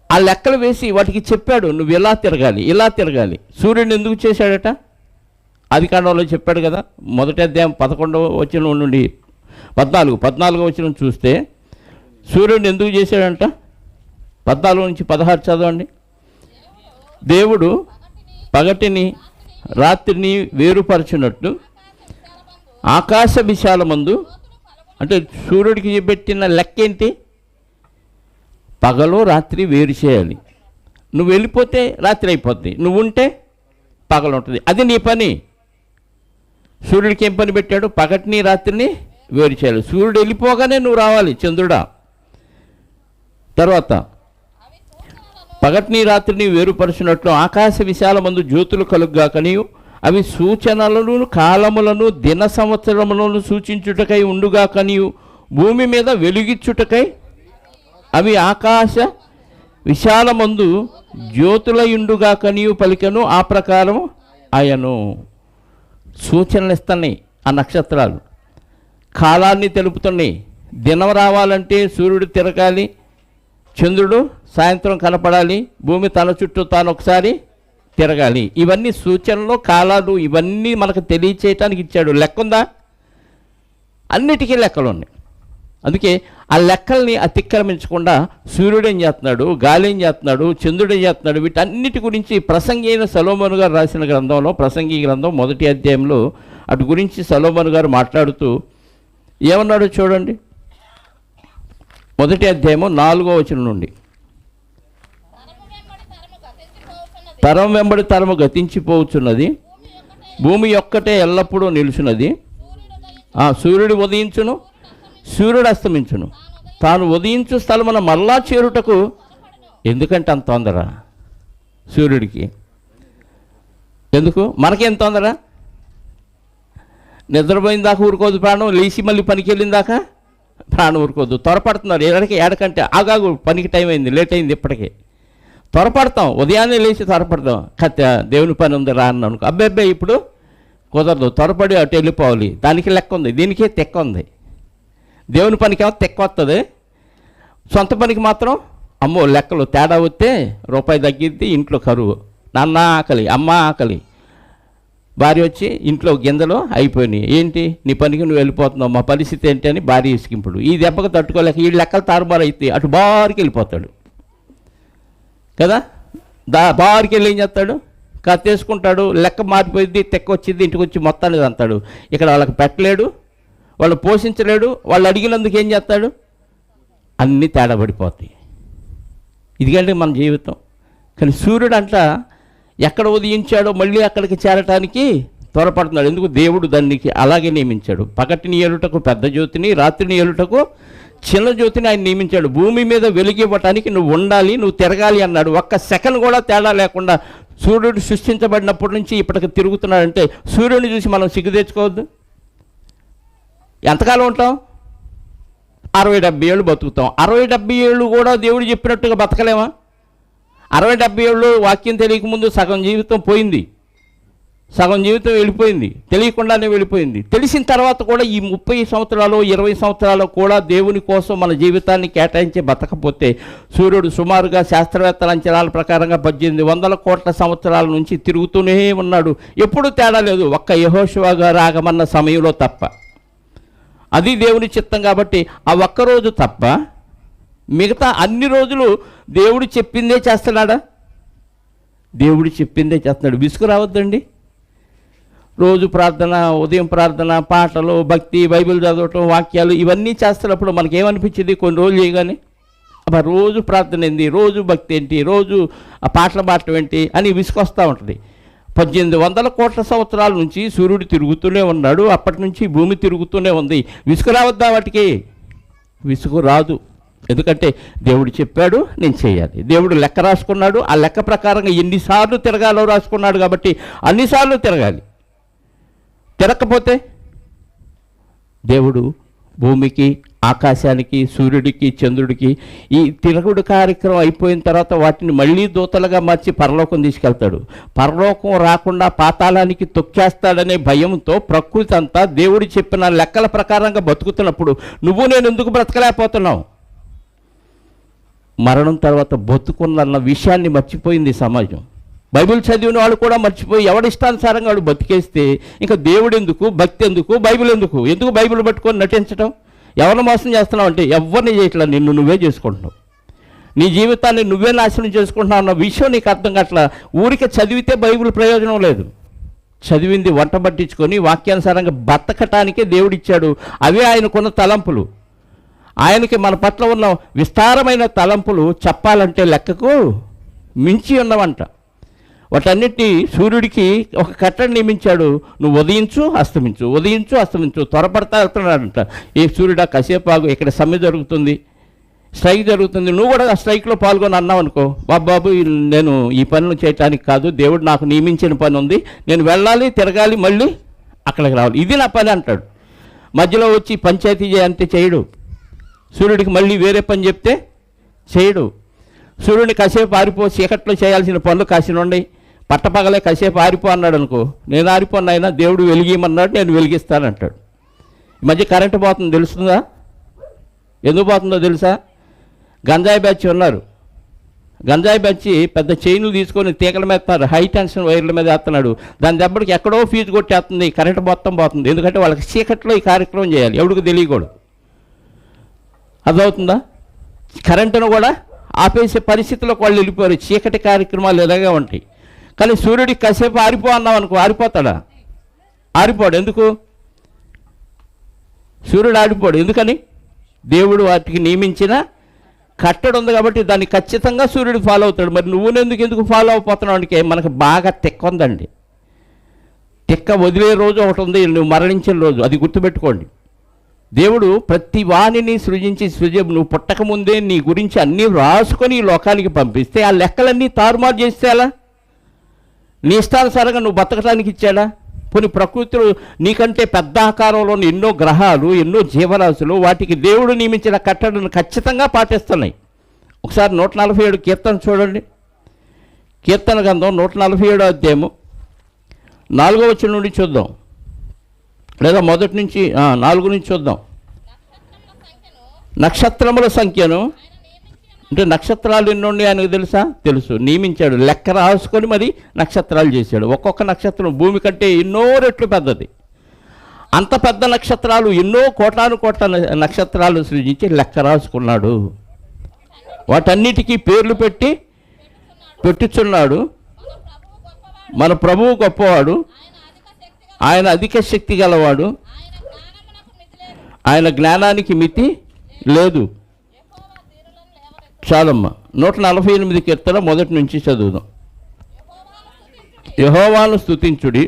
A: ఆ లెక్కలు వేసి వాటికి చెప్పాడు, నువ్వు ఇలా తిరగాలి, ఇలా తిరగాలి. సూర్యుడిని ఎందుకు చేశాడట? ఆదికాండంలో చెప్పాడు కదా, 1వ అధ్యాయం 11వ వచనం నుండి 14వ వచనం చూస్తే సూర్యుడిని ఎందుకు చేశాడంట? 14 నుంచి 16 చదవండి. దేవుడు పగటిని రాత్రిని వేరుపరచినట్టు ఆకాశ విశాలమందు, అంటే సూర్యుడికి పెట్టిన లెక్క ఏంటి? పగలు రాత్రి వేరు చేయాలి. నువ్వు వెళ్ళిపోతే రాత్రి అయిపోద్ది, నువ్వు ఉంటే పగలు ఉంటుంది. అది నీ పని. సూర్యుడికి ఏం పని పెట్టాడు? పగటిని రాత్రిని వేరు చేయాలి. సూర్యుడు వెళ్ళిపోగానే నువ్వు రావాలి చంద్రుడా. తర్వాత పగటిని రాత్రిని వేరుపరిచినట్లు ఆకాశ విశాలమందు జ్యోతులు కలుగ్గాకనియు అవి సూచనలను కాలములను దిన సంవత్సరములను సూచించుటకై ఉండుగాకనియు భూమి మీద వెలుగిచ్చుటకై అవి ఆకాశ విశాలమందు జ్యోతులయుండుగాకనియు పలికెను. ఆ ప్రకారం ఆయను సూచనలు ఇస్తున్నాయి. ఆ నక్షత్రాలు కాలాన్ని తెలుపుతున్నాయి. దినం రావాలంటే సూర్యుడు తిరగాలి, చంద్రుడు సాయంత్రం కనపడాలి, భూమి తన చుట్టూ తాను ఒకసారి తిరగాలి. ఇవన్నీ సూచనలు, కాలాలు, ఇవన్నీ మనకు తెలియచేయటానికి ఇచ్చాడు. లెక్క ఉందా? అన్నిటికీ లెక్కలు ఉన్నాయి. అందుకే ఆ లెక్కల్ని అతిక్రమించకుండా సూర్యుడు ఏం చేస్తున్నాడు, గాలి ఏం చేస్తున్నాడు, చంద్రుడు ఏం చేస్తున్నాడు, వీటన్నిటి గురించి ప్రసంగి అయిన సొలొమోను గారు రాసిన గ్రంథంలో, ప్రసంగి గ్రంథం 1వ అధ్యాయంలో అటు గురించి సొలొమోను గారు మాట్లాడుతూ ఏమన్నాడో చూడండి. 1వ అధ్యాయము 4వ వచనం నుండి, తరం వెంబడి తరము గతించిపోవచ్చున్నది, భూమి ఒక్కటే ఎల్లప్పుడూ నిలుచున్నది. సూర్యుడు ఉదయించును, సూర్యుడు అస్తమించును, తాను ఉదయించు స్థలమున మళ్ళా చేరుటకు. ఎందుకంటే అంత తొందర సూర్యుడికి? ఎందుకు? మనకేం తొందర? నిద్రపోయిన దాకా ఊరుకోదు ప్రాణం, లేచి మళ్ళీ పనికి వెళ్ళిన దాకా ప్రాణం ఊరుకోద్దు. త్వరపడుతున్నారు ఏడకంటే ఆగాగు, పనికి టైం అయింది, లేట్ అయింది, ఇప్పటికే త్వరపడతాం. ఉదయాన్నే లేచి త్వరపడతాం. దేవుని పని ఉంది రా అన్న అనుకో, అబ్బాయి ఇప్పుడు కుదరదు, త్వరపడి అటు వెళ్ళిపోవాలి. దానికి లెక్క ఉంది, దీనికే తెక్క ఉంది. దేవుని పనికి ఏమో తెక్క వస్తుంది, సొంత పనికి మాత్రం అమ్మో లెక్కలు తేడా వస్తే రూపాయి తగ్గిద్ది, ఇంట్లో కరువు. నాన్న ఆకలి, అమ్మ ఆకలి, భార్య వచ్చి ఇంట్లో గింజలు అయిపోయినాయి, ఏంటి నీ పనికి నువ్వు వెళ్ళిపోతున్నావు, మా పరిస్థితి ఏంటి అని భార్య ఇసుకింపుడు. ఈ దెబ్బకు తట్టుకోలేక ఈ లెక్కలు తారుమారు అయితే అటు బారికి వెళ్ళిపోతాడు కదా. బారికి వెళ్ళి ఏం చేస్తాడు, కత్తేసుకుంటాడు, లెక్క మారిపోయింది, తెక్క వచ్చింది, ఇంటికి వచ్చి మొత్తాన్ని అంటాడు. ఇక్కడ వాళ్ళకి పెట్టలేడు, వాళ్ళు పోషించలేడు, వాళ్ళు అడిగినందుకు ఏం చేస్తాడు, అన్నీ తేడా పడిపోతాయి. ఇదిగంటే మన జీవితం. కానీ సూర్యుడు అంట ఎక్కడ ఉదయించాడో మళ్ళీ అక్కడికి చేరటానికి త్వరపడుతున్నాడు. ఎందుకు, దేవుడు దానికి అలాగే నియమించాడు. పగటిని ఏలుటకు పెద్ద జ్యోతిని, రాత్రిని ఏలుటకు చిన్న జ్యోతిని ఆయన నియమించాడు. భూమి మీద వెలుగివ్వటానికి నువ్వు ఉండాలి, నువ్వు తిరగాలి అన్నాడు. ఒక్క సెకండ్ కూడా తేడా లేకుండా సూర్యుడు సృష్టించబడినప్పటి నుంచి ఇప్పటికి తిరుగుతున్నాడంటే సూర్యుడిని చూసి మనం సిగ్గు తెచ్చుకోవద్దు. ఎంతకాలం ఉంటాం, 60-70 ఏళ్ళు బతుకుతాం. 60-70 ఏళ్ళు కూడా దేవుడు చెప్పినట్టుగా బతకలేమా? 60-70 ఏళ్ళు వాక్యం తెలియకముందు సగం జీవితం పోయింది, సగం జీవితం వెళ్ళిపోయింది, తెలియకుండానే వెళ్ళిపోయింది. తెలిసిన తర్వాత కూడా ఈ 30 సంవత్సరాలు 20 సంవత్సరాలు కూడా దేవుని కోసం మన జీవితాన్ని కేటాయించి బతకపోతే సూర్యుడు సుమారుగా శాస్త్రవేత్తల అంచనాల ప్రకారంగా 1800 కోట్ల సంవత్సరాల నుంచి తిరుగుతూనే ఉన్నాడు. ఎప్పుడూ తేడా లేదు, ఒక్క యెహోషువ గారు ఆగమన్న సమయంలో తప్ప. అది దేవుని చిత్తం కాబట్టి ఆ ఒక్కరోజు తప్ప మిగతా అన్ని రోజులు దేవుడు చెప్పిందే చేస్తున్నాడా? దేవుడు చెప్పిందే చేస్తున్నాడు. విసుగు రావద్దండి. రోజు ప్రార్థన, ఉదయం ప్రార్థన, పాటలు, భక్తి, బైబిల్ చదవటం, వాక్యాలు ఇవన్నీ చేస్తున్నప్పుడు మనకేమనిపించింది కొన్ని రోజులు చేయగానే, అబ్బా రోజు ప్రార్థన ఏంటి, రోజు భక్తి ఏంటి, రోజు ఆ పాటలు పాడటం ఏంటి అని విసుకొస్తూ ఉంటుంది. 1800 కోట్ల సంవత్సరాల నుంచి సూర్యుడు తిరుగుతూనే ఉన్నాడు, అప్పటి నుంచి భూమి తిరుగుతూనే ఉంది. విసుగు రావద్దా వాటికి? విసుగు రాదు. ఎందుకంటే దేవుడు చెప్పాడు, నేను చేయాలి. దేవుడు లెక్క రాసుకున్నాడు, ఆ లెక్క ప్రకారంగా ఎన్నిసార్లు తిరగాలో రాసుకున్నాడు కాబట్టి అన్నిసార్లు తిరగాలి. తిరగకపోతే దేవుడు భూమికి, ఆకాశానికి, సూర్యుడికి, చంద్రుడికి ఈ తిరుగుడు కార్యక్రమం అయిపోయిన తర్వాత వాటిని మళ్ళీ దూతలుగా మార్చి పరలోకం తీసుకెళ్తాడు. పరలోకం రాకుండా పాతాళానికి తొక్కేస్తాడనే భయంతో ప్రకృతి అంతా దేవుడు చెప్పిన లెక్కల ప్రకారంగా బతుకుతున్నప్పుడు నువ్వు నేను ఎందుకు బ్రతకలేకపోతున్నావు? మరణం తర్వాత బతుకున్న విషయాన్ని మర్చిపోయింది సమాజం. బైబిల్ చదివిన వాళ్ళు కూడా మర్చిపోయి ఎవడిష్టానుసారంగా వాడు బతికేస్తే ఇంకా దేవుడు ఎందుకు, భక్తి ఎందుకు, బైబిల్ ఎందుకు? ఎందుకు బైబిల్ పట్టుకొని నటించడం? ఎవరిని మోసం చేస్తున్నావు అంటే ఎవరిని చేయట్లా, నిన్ను నువ్వే చేసుకుంటున్నావు. నీ జీవితాన్ని నువ్వే నాశనం చేసుకుంటున్నావు అన్న విషయం నీకు అర్థం కావట్లా. ఊరికే చదివితే బైబిల్ ప్రయోజనం లేదు. చదివింది వంట పట్టించుకొని వాక్యానుసారంగా బతకటానికే దేవుడిచ్చాడు. అవే ఆయనకున్న తలంపులు. ఆయనకి మన పట్ల ఉన్న విస్తారమైన తలంపులు చెప్పాలంటే లెక్కకు మించి ఉన్నవంట. వాటన్నిటినీ సూర్యుడికి ఒక కట్టడి నియమించాడు. నువ్వు ఉదయించు, అస్తమించు, ఉదయించు, అస్తమించు, త్వరపడతా వెళ్తున్నాడంట. ఏ సూర్యుడా కాసేపు ఆగు, ఇక్కడ సమ్మె జరుగుతుంది, స్ట్రైక్ జరుగుతుంది, నువ్వు కూడా ఆ స్ట్రైక్లో పాల్గొని అన్నావు అనుకో, బాబు నేను ఈ పనులు చేయటానికి కాదు, దేవుడు నాకు నియమించిన పని ఉంది, నేను వెళ్ళాలి, తిరగాలి, మళ్ళీ అక్కడికి రావాలి, ఇది నా పని అంటాడు. మధ్యలో వచ్చి పంచాయతీ చేయంటే చేయడు. సూర్యుడికి మళ్ళీ వేరే పని చెప్తే చేయడు. సూర్యుడిని కాసేపు ఆరిపో, చీకట్లో చేయాల్సిన పనులు కాసినుండి, పట్టపగలే కాసేపు ఆరిపో అన్నాడు అనుకో, నేను ఆరిపోయినా దేవుడు వెలిగియమన్నాడు, నేను వెలిగిస్తానంటాడు. ఈ మధ్య కరెంటు పోతుంది తెలుస్తుందా? ఎందుకు పోతుందో తెలుసా? గంజాయి బ్యాచ్ ఉన్నారు. గంజాయి బ్యాచ్ పెద్ద చైన్లు తీసుకొని తీగల మీద వేస్తున్నారు, హై టెన్షన్ వైర్ల మీద వేస్తున్నాడు. దాని దెబ్బడికి ఎక్కడో ఫీజు కొట్టేస్తుంది, కరెంటు మొత్తం పోతుంది. ఎందుకంటే వాళ్ళకి చీకట్లో ఈ కార్యక్రమం చేయాలి, ఎవడికి తెలియకూడదు. అర్థమవుతుందా? కరెంటును కూడా ఆపేసే పరిస్థితులకు వాళ్ళు వెళ్ళిపోయారు. చీకటి కార్యక్రమాలు ఇలాగే ఉంటాయి. కానీ సూర్యుడికి కాసేపు ఆరిపో అన్నాం అనుకో, ఆరిపోతాడా? ఆరిపోడు. ఎందుకు? సూర్యుడు ఆరిపోడు. ఎందుకని? దేవుడు వాటికి నియమించిన కట్టడి ఉంది కాబట్టి దాన్ని ఖచ్చితంగా సూర్యుడు ఫాలో అవుతాడు. మరి నువ్వు ఎందుకు ఫాలో అయిపోతున్నావు అంటే మనకు బాగా తిక్క ఉందండి. తిక్క వదిలే రోజు ఒకటి ఉంది, నువ్వు మరణించిన రోజు. అది గుర్తుపెట్టుకోండి. దేవుడు ప్రతి వాణిని సృజించి నువ్వు పుట్టకముందే నీ గురించి అన్నీ రాసుకొని ఈ లోకానికి పంపిస్తే ఆ లెక్కలన్నీ తారుమారు చేస్తే అలా నీ ఇష్టానుసారంగా నువ్వు బతకటానికి ఇచ్చాడా? పోనీ ప్రకృతిలో నీకంటే పెద్ద ఆకారంలో ఎన్నో గ్రహాలు, ఎన్నో జీవరాశులు, వాటికి దేవుడు నియమించిన కట్టడను ఖచ్చితంగా పాటిస్తున్నాయి. ఒకసారి 147 కీర్తన చూడండి. కీర్తన గ్రంథం 147 అధ్యాయము 4వ వచనం నుండి చూద్దాం, లేదా మొదటి నుంచి 4 నుంచి చూద్దాం. నక్షత్రముల సంఖ్యను, అంటే నక్షత్రాలు ఎన్ని ఉన్నాయి ఆయనకు తెలుసా? తెలుసు. నియమించాడు, లెక్క రాసుకొని మరి నక్షత్రాలు చేశాడు. ఒక్కొక్క నక్షత్రం భూమి కంటే ఎన్నో రెట్లు పెద్దది. అంత పెద్ద నక్షత్రాలు, ఎన్నో కోటాను కోట్ల నక్షత్రాలు సృజించి లెక్క రాసుకున్నాడు. వాటన్నిటికీ పేర్లు పెట్టుచున్నాడు. మన ప్రభువు గొప్పవాడు, ఆయన అధిక శక్తి గలవాడు, ఆయన జ్ఞానానికి మితి లేదు. చాలమ్మా. 148 కీర్తన మొదటి నుంచి చదువుదాం. యెహోవాను స్తుతించుడి,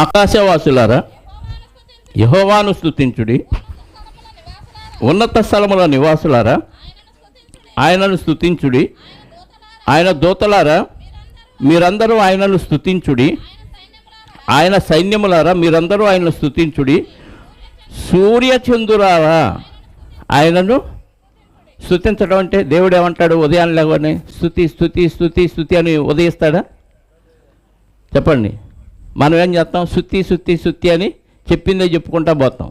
A: ఆకాశవాసులారా, యెహోవాను స్తుతించుడి, ఉన్నత స్థలముల నివాసులారా, ఆయనను స్తుతించుడి, ఆయన దూతలారా మీరందరూ ఆయనను స్తుతించుడి, ఆయన సైన్యములారా మీరందరూ ఆయనను స్తుతించుడి, సూర్యచంద్రులారా ఆయనను స్తుతించడం. అంటే దేవుడు ఏమంటాడు? ఉదయాన్ని లేవని స్తుతి స్తుతి స్తుతి స్తుతి అని ఉదయిస్తాడా? చెప్పండి. మనం ఏం చేస్తాం? స్తుతి స్తుతి స్తుతి అని చెప్పిందే చెప్పుకుంటా పోతాం.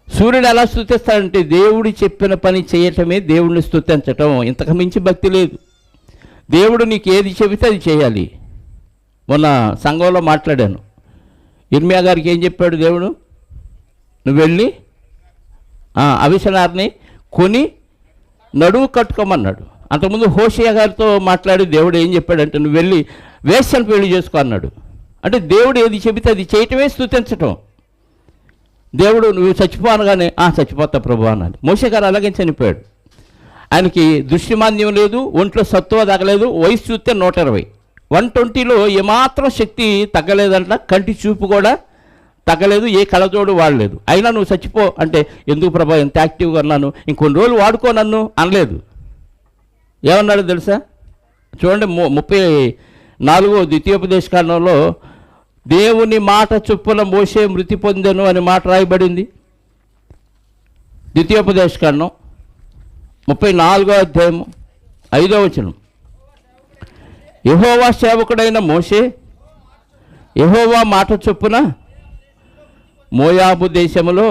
A: సూర్యుడు ఎలా స్తుతిస్తాడంటే దేవుడు చెప్పిన పని చేయటమే దేవుడిని స్తుతించటం. ఇంతకు మించి భక్తి లేదు. దేవుడు నీకు ఏది చెబితే అది చేయాలి. మొన్న సంఘంలో మాట్లాడాను. ఇర్మియా గారికి ఏం చెప్పాడు దేవుడు? నువ్వు వెళ్ళి అవిసనార్ని కొని నడువు కట్టుకోమన్నాడు. అంతకుముందు హోషేయ గారితో మాట్లాడి దేవుడు ఏం చెప్పాడంటే నువ్వు వెళ్ళి వేశ్యను పెళ్లి చేసుకో అన్నాడు. అంటే దేవుడు ఏది చెబితే అది చేయటమే స్తుతించటం. దేవుడు నువ్వు చచ్చిపోనగానే చచ్చిపోతా ప్రభు అన్నాడు. మోషే గారు అలాగే చనిపోయాడు. ఆయనకి దృష్టిమాంద్యం లేదు, ఒంట్లో సత్తువ తగ్గలేదు, వయసు చూస్తే 120. 120లో ఏమాత్రం శక్తి తగ్గలేదంట, కంటి చూపు కూడా తగ్గలేదు, ఏ కళ్ళజోడు వాడలేదు. అయినా నువ్వు చచ్చిపో అంటే ఎందుకు ప్రభా ఎంత యాక్టివ్గా ఉన్నాను, ఇంకొన్ని రోజులు వాడుకో నన్ను అనలేదు. ఏమన్నాడు తెలుసా? చూడండి 34వ ద్వితీయోపదేశకాండంలో దేవుని మాట చొప్పున మోషే మృతి పొందెను అని మాట రాయబడింది. ద్వితీయోపదేశకాండం 34వ అధ్యాయము 5వ వచనం. యెహోవా సేవకుడైన మోషే యెహోవా మాట చొప్పున మోయాబు దేశములో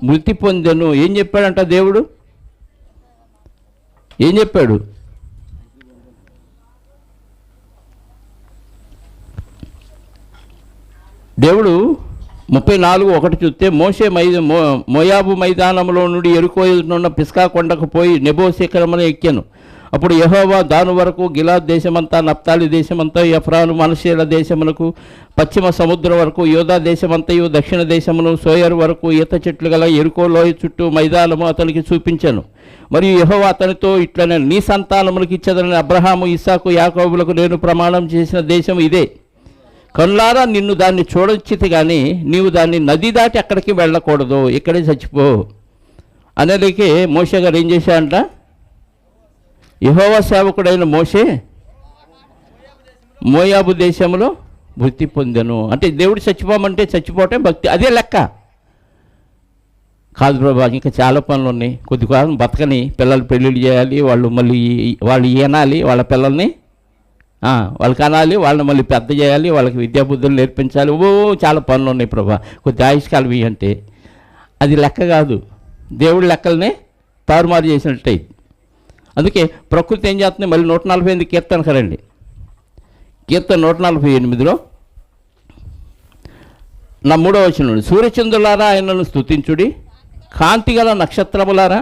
A: మృతి పొందెను. ఏం చెప్పాడంట దేవుడు? ఏం చెప్పాడు? దేవుడు 34:1 చూస్తే మోషే మోయాబు మైదానంలో నుండి యెరికో ఎదురునున్న పిస్కా కొండకు పోయి నెబో శిఖరమున ఎక్కాను. అప్పుడు యెహోవా దాను వరకు గిలాద్ దేశమంతా, నప్తాలి దేశమంతా, ఎఫ్రాను మనషేల దేశమునకు, పశ్చిమ సముద్రం వరకు, యోధా దేశమంతయు, దక్షిణ దేశమును, సోయరు వరకు ఈత చెట్లు గల యెరికో లోయ చుట్టూ మైదానము అతనికి చూపించాను. మరియు యెహోవా అతనితో ఇట్లనే, నీ సంతానములకు ఇచ్చేదని అబ్రహాము, ఇస్సాకు, యాకోబులకు నేను ప్రమాణం చేసిన దేశం ఇదే. కనులారా నిన్ను దాన్ని చూడొచ్చితే కానీ నీవు దాన్ని నది దాటి అక్కడికి వెళ్ళకూడదు, ఇక్కడే చచ్చిపో అనేదికి మోషే గారు ఏం చేశాడంట? యెహోవా సేవకుడైన మోషే మోయాబు దేశంలో మృతి పొందెను. అంటే దేవుడు చచ్చిపోమంటే చచ్చిపోవటం భక్తి. అదే లెక్క కాదు ప్రభా, ఇంకా చాలా పనులు ఉన్నాయి, కొద్దికాలం బతకని, పిల్లలు పెళ్ళిళ్ళు చేయాలి, వాళ్ళు ఈనాలి, వాళ్ళ పిల్లల్ని వాళ్ళకి అనాలి, వాళ్ళని మళ్ళీ పెద్ద చేయాలి, వాళ్ళకి విద్యాబుద్ధులు నేర్పించాలి, చాలా పనులు ఉన్నాయి ప్రభా, కొద్ది ఆయుష్కాలం అంటే అది లెక్క కాదు. దేవుడి లెక్కలనే తారుమారు చేసినట్టే. అందుకే ప్రకృతి ఏం చేస్తుంది? మళ్ళీ 148 కీర్తన కరండి. కీర్తన 148లో 3వ వచనం, సూర్యచంద్రులారా ఆయనను స్తుతించుడి, కాంతి గల నక్షత్రములారా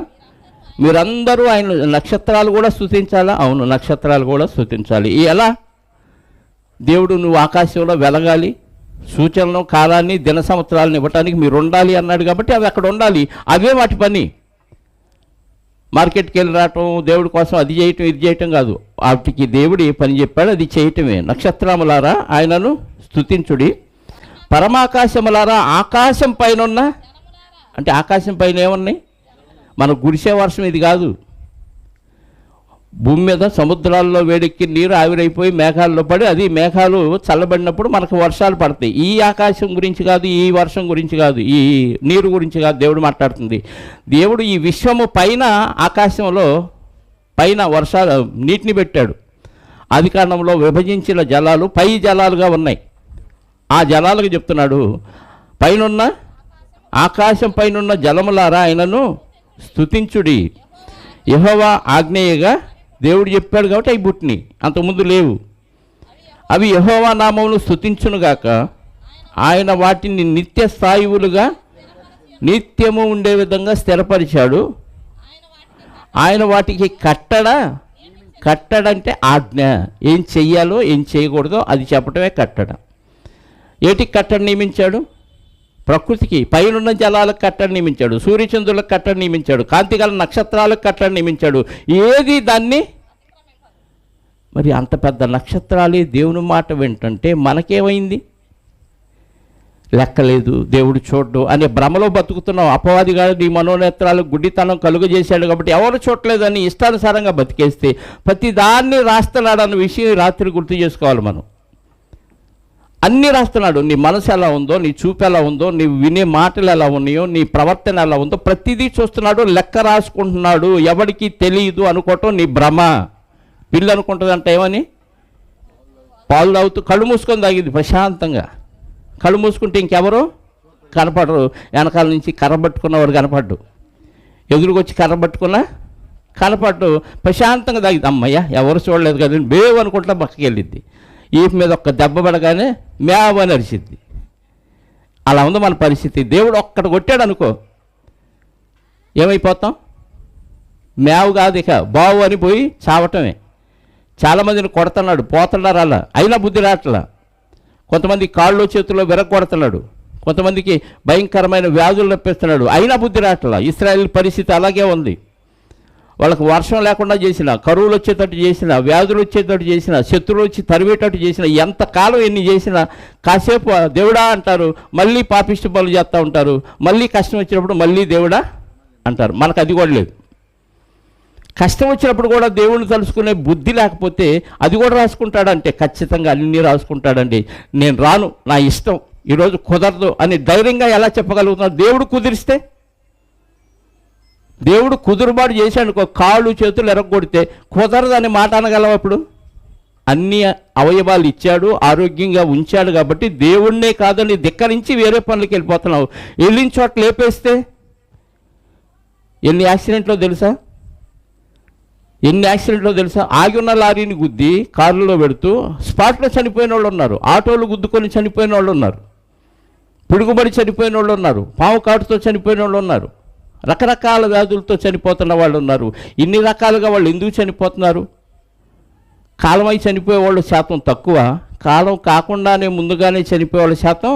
A: మీరందరూ ఆయన. నక్షత్రాలు కూడా స్తుతించాలా? అవును, నక్షత్రాలు కూడా స్తుతించాలి. ఎలా? దేవుడు నువ్వు ఆకాశంలో వెలగాలి, సూచనలు, కాలాన్ని, దిన సంవత్సరాలను ఇవ్వటానికి మీరు ఉండాలి అన్నాడు కాబట్టి అవి అక్కడ ఉండాలి. అవే వాటి పని. మార్కెట్కి వెళ్ళి రావటం, దేవుడి కోసం అది చేయటం ఇది చేయటం కాదు. వాటికి దేవుడు ఏ పని చెప్పాడు అది చేయటమే. నక్షత్రములారా ఆయనను స్తుతించుడి, పరమాకాశములారా ఆకాశం పైన ఉన్న, అంటే ఆకాశం పైన ఏమున్నాయి? మన గురిసే వర్షం ఇది కాదు. భూమి మీద సముద్రాల్లో వేడెక్కి నీరు ఆవిరైపోయి మేఘాల్లో పడి అది మేఘాలు చల్లబడినప్పుడు మనకు వర్షాలు పడతాయి. ఈ ఆకాశం గురించి కాదు, ఈ వర్షం గురించి కాదు, ఈ నీరు గురించి కాదు దేవుడు మాట్లాడుతుంది. దేవుడు ఈ విశ్వము పైన ఆకాశంలో పైన వర్షాలు నీటిని పెట్టాడు. ఆది కాండంలో విభజించిన జలాలు పై జలాలుగా ఉన్నాయి. ఆ జలాలకు చెప్తున్నాడు, పైనున్న ఆకాశం పైనున్న జలములారా ఆయనను స్తుతించుడి. యెహోవా ఆజ్ఞేయగా దేవుడు చెప్పాడు కాబట్టి అవి పుట్టినాయి, అంతకుముందు లేవు. అవి యెహోవా నామమును స్తుతించునుగాక, ఆయన వాటిని నిత్య స్థాయువులుగా నిత్యము ఉండే విధంగా స్థిరపరిచాడు. ఆయన వాటికి కట్టడంటే ఆజ్ఞ, ఏం చెయ్యాలో ఏం చేయకూడదో అది చెప్పటమే కట్టడ. ఏటికి కట్టడి నియమించాడు? ప్రకృతికి పైనున్న జలాలకు కట్టడి నియమించాడు, సూర్యచంద్రులకు కట్టడి నియమించాడు, కాంతిగల నక్షత్రాలకు కట్టడి నియమించాడు. ఏది దాన్ని మరి అంత పెద్ద నక్షత్రాలే దేవుని మాట వింటుంటే మనకేమైంది? లెక్కలేదు, దేవుడు చూడ్డు అనే భ్రమలో బతుకుతున్నాం. అపవాదిగా నీ మనోనేత్రాలకు గుడ్డితనం కలుగజేశాడు కాబట్టి ఎవరు చూడలేదని ఇష్టానుసారంగా బతికేస్తే ప్రతి దాన్ని రాస్తున్నాడన్న విషయం రాత్రి గుర్తు చేసుకోవాలి. మనం అన్నీ రాస్తున్నాడు. నీ మనసు ఎలా ఉందో, నీ చూపు ఎలా ఉందో, నీ వినే మాటలు ఎలా ఉన్నాయో, నీ ప్రవర్తన ఎలా ఉందో ప్రతిదీ చూస్తున్నాడు, లెక్క రాసుకుంటున్నాడు. ఎవరికి తెలియదు అనుకోవటం నీ భ్రమ. పిల్లి అనుకుంటుందంట ఏమని, పాలు తాగుతూ కళ్ళు మూసుకొని తాగింది ప్రశాంతంగా. కళ్ళు మూసుకుంటే ఇంకెవరు కనపడరు. వెనకాల నుంచి కర్ర పట్టుకున్నవాడు కనపడ్డు, ఎదురుకొచ్చి కర్ర పట్టుకున్నా కనపడ్డు, ప్రశాంతంగా తాగింది. అమ్మయ్య ఎవరు చూడలేదు కదా బేవ్ అనుకుంటా పక్కకి వెళ్ళిద్ది. ఈపు మీద ఒక్క దెబ్బ పడగానే మేవ అని అరిసిద్ది. అలా ఉంది మన పరిస్థితి. దేవుడు ఒక్కటి కొట్టాడు అనుకో ఏమైపోతాం? మేవు కాదు, ఇక బావు అని పోయి చావటమే. చాలామందిని కొడుతున్నాడు, పోతున్నాడు, అలా అయినా బుద్ధి రాట్లా. కొంతమంది కాళ్ళు చేతుల్లో విరగొడుతున్నాడు, కొంతమందికి భయంకరమైన వ్యాధులు రప్పిస్తున్నాడు, అయినా బుద్ధి రాట్లా. ఇశ్రాయేల్ పరిస్థితి అలాగే ఉంది. వాళ్ళకు వర్షం లేకుండా చేసిన, కరువులు వచ్చేటట్టు చేసిన, వ్యాధులు వచ్చేటట్టు చేసిన, శత్రువులు వచ్చి తరివేటట్టు చేసిన, ఎంతకాలం ఎన్ని చేసినా కాసేపు దేవుడా అంటారు, మళ్ళీ పాపిష్టి పనులు చేస్తూ ఉంటారు, మళ్ళీ కష్టం వచ్చినప్పుడు మళ్ళీ దేవుడా అంటారు. మనకు అది కూడా లేదు. కష్టం వచ్చినప్పుడు కూడా దేవుణ్ణి తలుసుకునే బుద్ధి లేకపోతే అది కూడా రాసుకుంటాడంటే ఖచ్చితంగా అన్నీ రాసుకుంటాడండి. నేను రాను, నా ఇష్టం, ఈరోజు కుదరదు అని ధైర్యంగా ఎలా చెప్పగలుగుతున్నాడు? దేవుడు కుదిరిస్తే, దేవుడు కుదురుబాటు చేశాడు, కాళ్ళు చేతులు ఎరగొడితే కుదరదని మాట అనగలవు. అప్పుడు అన్ని అవయవాలు ఇచ్చాడు, ఆరోగ్యంగా ఉంచాడు కాబట్టి దేవుణ్ణే కాదని ధిక్కరించి వేరే పనులకి వెళ్ళిపోతున్నావు. వెళ్ళిన చోట లేపేస్తే ఎన్ని యాక్సిడెంట్లో తెలుసా? ఆగి ఉన్న లారీని గుద్ది కారులో పెడుతూ స్పాట్లో చనిపోయిన వాళ్ళు ఉన్నారు, ఆటోలు గుద్దుకొని చనిపోయిన వాళ్ళు ఉన్నారు, పిడుగుబడి చనిపోయిన వాళ్ళు ఉన్నారు, పాము కాటుతో చనిపోయిన వాళ్ళు ఉన్నారు, రకరకాల వ్యాధులతో చనిపోతున్న వాళ్ళు ఉన్నారు. ఇన్ని రకాలుగా వాళ్ళు ఎందుకు చనిపోతున్నారు? కాలమై చనిపోయే వాళ్ళ శాతం తక్కువ, కాలం కాకుండానే ముందుగానే చనిపోయే వాళ్ళ శాతం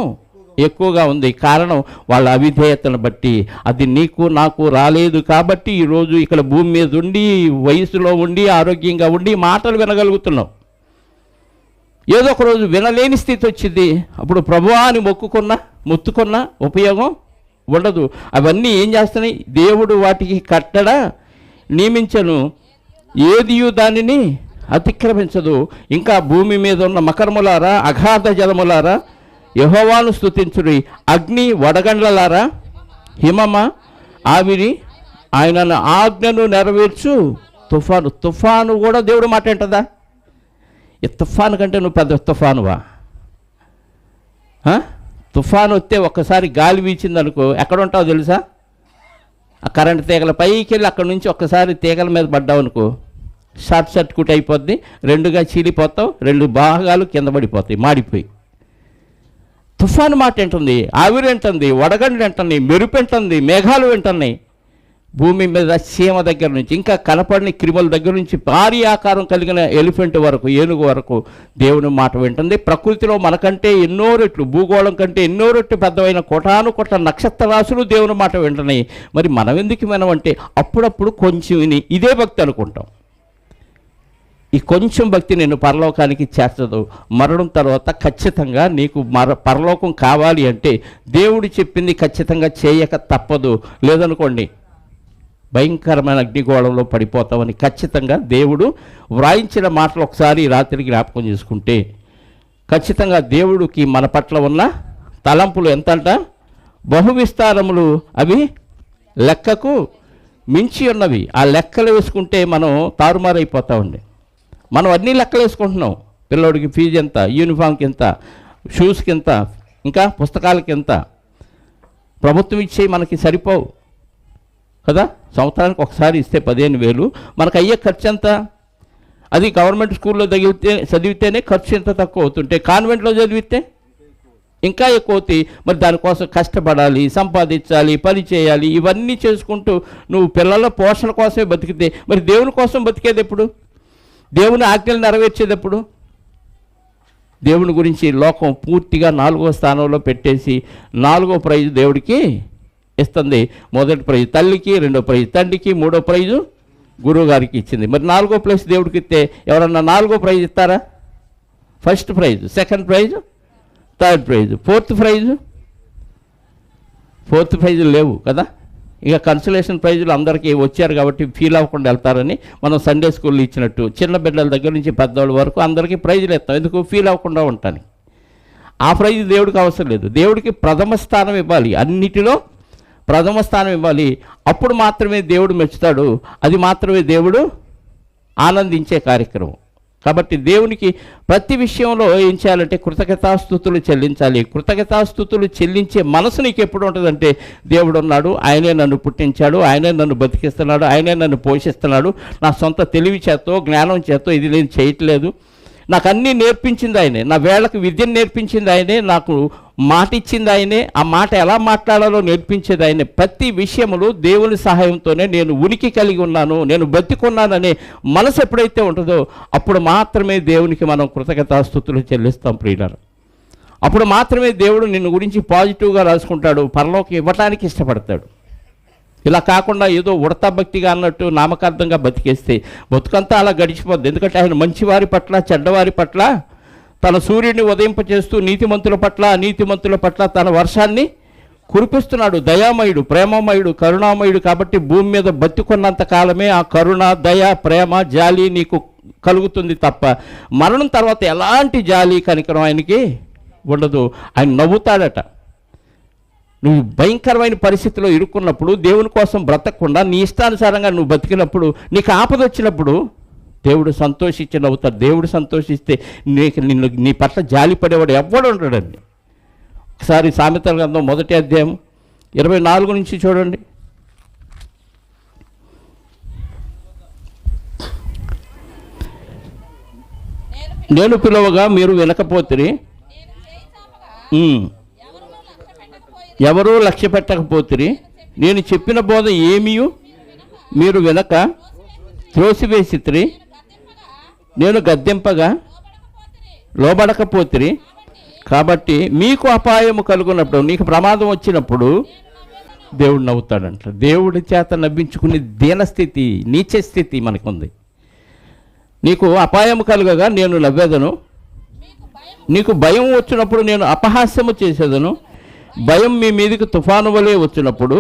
A: ఎక్కువగా ఉంది. కారణం వాళ్ళ అవిధేయతను బట్టి. అది నీకు నాకు రాలేదు కాబట్టి ఈరోజు ఇక్కడ భూమి మీద ఉండి, వయసులో ఉండి, ఆరోగ్యంగా ఉండి మాటలు వినగలుగుతున్నాం. ఏదో ఒక రోజు వినలేని స్థితి వచ్చింది, అప్పుడు ప్రభువా అని మొత్తుకున్న ఉపయోగం ఉండదు. అవన్నీ ఏం చేస్తున్నాయి? దేవుడు వాటికి కట్టడ నియమించను, ఏదియు దానిని అతిక్రమించదు. ఇంకా భూమి మీద ఉన్న మకరములారా, అగాధ జలములారా యెహోవాను స్తుతించుడి. అగ్ని వడగండ్లలారా, హిమమ ఆవిరి, ఆయన ఆజ్ఞను నెరవేర్చు తుఫాను కూడా దేవుడు మాట ఏంటదా? ఈ తుఫాను కంటే నువ్వు పెద్ద తుఫానువా? తుఫాను వస్తే ఒక్కసారి గాలి వీచిందనుకో ఎక్కడ ఉంటావు తెలుసా? ఆ కరెంట్ తీగల పైకి వెళ్ళి అక్కడ నుంచి ఒక్కసారి తీగల మీద పడ్డావు అనుకో షార్ట్ సర్క్యూట్ అయిపోద్ది, రెండుగా చీలిపోతావు, రెండు భాగాలు కింద పడిపోతాయి మాడిపోయి. తుఫాను మాట ఏంటుంది, ఆవిరి ఏంటుంది, వడగండ్లు ఏంటన్నాయి, మెరుపు ఏంటుంది, మేఘాలు ఏంటన్నాయి. భూమి మీద చీమ దగ్గర నుంచి ఇంకా కనపడని క్రిముల దగ్గర నుంచి భారీ ఆకారం కలిగిన ఎలిఫెంట్ వరకు, ఏనుగు వరకు దేవుని మాట వింటుంది. ప్రకృతిలో మనకంటే ఎన్నో రెట్లు, భూగోళం కంటే ఎన్నో రెట్లు పెద్దవైన కోటాను కోట్ల నక్షత్ర రాశులు దేవుని మాట వింటున్నాయి. మరి మనం ఎందుకు వినమంటే అప్పుడప్పుడు కొంచెం విని ఇదే భక్తి అనుకుంటాం. ఈ కొంచెం భక్తి నేను పరలోకానికి చేర్చదు. మరణం తర్వాత ఖచ్చితంగా నీకు పరలోకం కావాలి అంటే దేవుడు చెప్పింది ఖచ్చితంగా చేయక తప్పదు. లేదనుకోండి భయంకరమైన అగ్నిగోళంలో పడిపోతామని ఖచ్చితంగా దేవుడు వ్రాయించిన మాటలు ఒకసారి రాత్రి జ్ఞాపకం చేసుకుంటే ఖచ్చితంగా దేవుడికి మన పట్ల ఉన్న తలంపులు ఎంతంట బహువిస్తారములు, అవి లెక్కకు మించి ఉన్నవి. ఆ లెక్కలు వేసుకుంటే మనం తారుమారైపోతామండి. మనం అన్నీ లెక్కలు వేసుకుంటున్నాం. పిల్లోడికి ఫీజు ఎంత, యూనిఫామ్కి ఎంత, షూస్కి ఎంత, ఇంకా పుస్తకాలకి ఎంత. ప్రభుత్వం ఇచ్చే మనకి సరిపోవు కదా. సంవత్సరానికి ఒకసారి ఇస్తే 15,000, మనకు అయ్యే ఖర్చు ఎంత? అది గవర్నమెంట్ స్కూల్లో చదివితేనే ఖర్చు ఎంత తక్కువ అవుతుంటే, కాన్వెంట్లో చదివితే ఇంకా ఎక్కువ అవుతాయి. మరి దానికోసం కష్టపడాలి, సంపాదించాలి, పని చేయాలి. ఇవన్నీ చేసుకుంటూ నువ్వు పిల్లల పోషణ కోసమే బతికితే మరి దేవుని కోసం బతికేది ఎప్పుడు? దేవుని ఆజ్ఞలు నెరవేర్చేది ఎప్పుడు? దేవుని గురించి లోకం పూర్తిగా 4వ స్థానంలో పెట్టేసి 4వ ప్రైజు దేవుడికి ఇస్తుంది. మొదటి ప్రైజు తల్లికి, 2వ ప్రైజు తండ్రికి, 3వ ప్రైజు గురువు గారికి ఇచ్చింది. మరి 4వ ప్లేస్ దేవుడికి ఇస్తే ఎవరన్నా 4వ ప్రైజు ఇస్తారా? First prize, second prize, third prize, fourth prize లేవు కదా. ఇక కన్సలేషన్ ప్రైజులు అందరికీ వచ్చారు కాబట్టి ఫీల్ అవ్వకుండా వెళ్తారని మనం సండే స్కూల్లో ఇచ్చినట్టు చిన్న బిడ్డల దగ్గర నుంచి పెద్దవాళ్ళ వరకు అందరికీ ప్రైజులు ఇస్తాం. ఎందుకు? ఫీల్ అవ్వకుండా ఉంటాను. ఆ ప్రైజు దేవుడికి అవసరం లేదు. దేవుడికి ప్రథమ స్థానం ఇవ్వాలి, అన్నిటిలో ప్రథమ స్థానం ఇవ్వాలి. అప్పుడు మాత్రమే దేవుడు మెచ్చుతాడు. అది మాత్రమే దేవుడు ఆనందించే కార్యక్రమం. కాబట్టి దేవునికి ప్రతి విషయంలో ఏం చేయాలంటే కృతజ్ఞతాస్తుతులు చెల్లించాలి. కృతజ్ఞతాస్తుతులు చెల్లించే మనసు నీకు ఎప్పుడు ఉంటుందంటే దేవుడు ఉన్నాడు, ఆయనే నన్ను పుట్టించాడు, ఆయనే నన్ను బతికిస్తున్నాడు, ఆయనే నన్ను పోషిస్తున్నాడు, నా సొంత తెలివి చేతో జ్ఞానం చేతో ఇది నేను చేయట్లేదు, నాకు అన్నీ నేర్పించింది ఆయనే, నా వేళకు విద్యను నేర్పించింది ఆయనే, నాకు మాట ఇచ్చింది ఆయనే, ఆ మాట ఎలా మాట్లాడాలో నేర్పించేది ఆయనే. ప్రతి విషయములు దేవుని సహాయంతోనే నేను ఉనికి కలిగి ఉన్నాను, నేను బతికున్నాననే మనసు ఎప్పుడైతే ఉంటుందో అప్పుడు మాత్రమే దేవునికి మనం కృతజ్ఞతాస్తుతులు చెల్లిస్తాం ప్రియులారా. అప్పుడు మాత్రమే దేవుడు నిన్ను గురించి పాజిటివ్గా రాసుకుంటాడు, పరలోకి ఇవ్వటానికి ఇష్టపడతాడు. ఇలా కాకుండా ఏదో ఉడతా భక్తిగా అన్నట్టు నామకార్థంగా బతికేస్తే బతుకంతా అలా గడిచిపోద్ది. ఎందుకంటే ఆయన మంచివారి పట్ల చెడ్డవారి పట్ల తన సూర్యుడిని ఉదయింపచేస్తూ నీతిమంతుల పట్ల అనీతిమంతుల పట్ల తన వర్షాన్ని కురిపిస్తున్నాడు. దయామయుడు, ప్రేమమయుడు, కరుణామయుడు. కాబట్టి భూమి మీద బతికున్నంత కాలమే ఆ కరుణ, దయ, ప్రేమ, జాలి నీకు కలుగుతుంది తప్ప మరణం తర్వాత ఎలాంటి జాలి కనికరం ఆయనకి ఉండదు. ఆయన నవ్వుతాడట. నువ్వు భయంకరమైన పరిస్థితిలో ఇరుక్కున్నప్పుడు, దేవుని కోసం బ్రతకకుండా నీ ఇష్టానుసారంగా నువ్వు బతికినప్పుడు, నీకు ఆపద వచ్చినప్పుడు దేవుడు సంతోషించి నవ్వుతాడు. దేవుడు సంతోషిస్తే నీ పట్ల జాలి పడేవాడు ఎవ్వడు ఉండడండి. ఒకసారి సామెతల గ్రంథం 1వ అధ్యాయం 24 నుంచి చూడండి. నేను పిలవగా మీరు వినకపోతిరి, ఎవరూ లక్ష్య పెట్టకపోతిరి, నేను చెప్పిన బోధ ఏమీయు మీరు వినక త్రోసివేసితిరి, నేను గద్దెంపగా లోబడకపోతిరి. కాబట్టి మీకు అపాయము కలుగున్నప్పుడు, నీకు ప్రమాదం వచ్చినప్పుడు దేవుడు నవ్వుతాడంట. దేవుడి చేత నవ్వించుకునే దీనస్థితి, నీచ స్థితి మనకుంది. నీకు అపాయము కలుగగా నేను నవ్వేదను, నీకు భయం వచ్చినప్పుడు నేను అపహాస్యము చేసేదను. భయం మీ మీదకి తుఫాను వలె వచ్చినప్పుడు,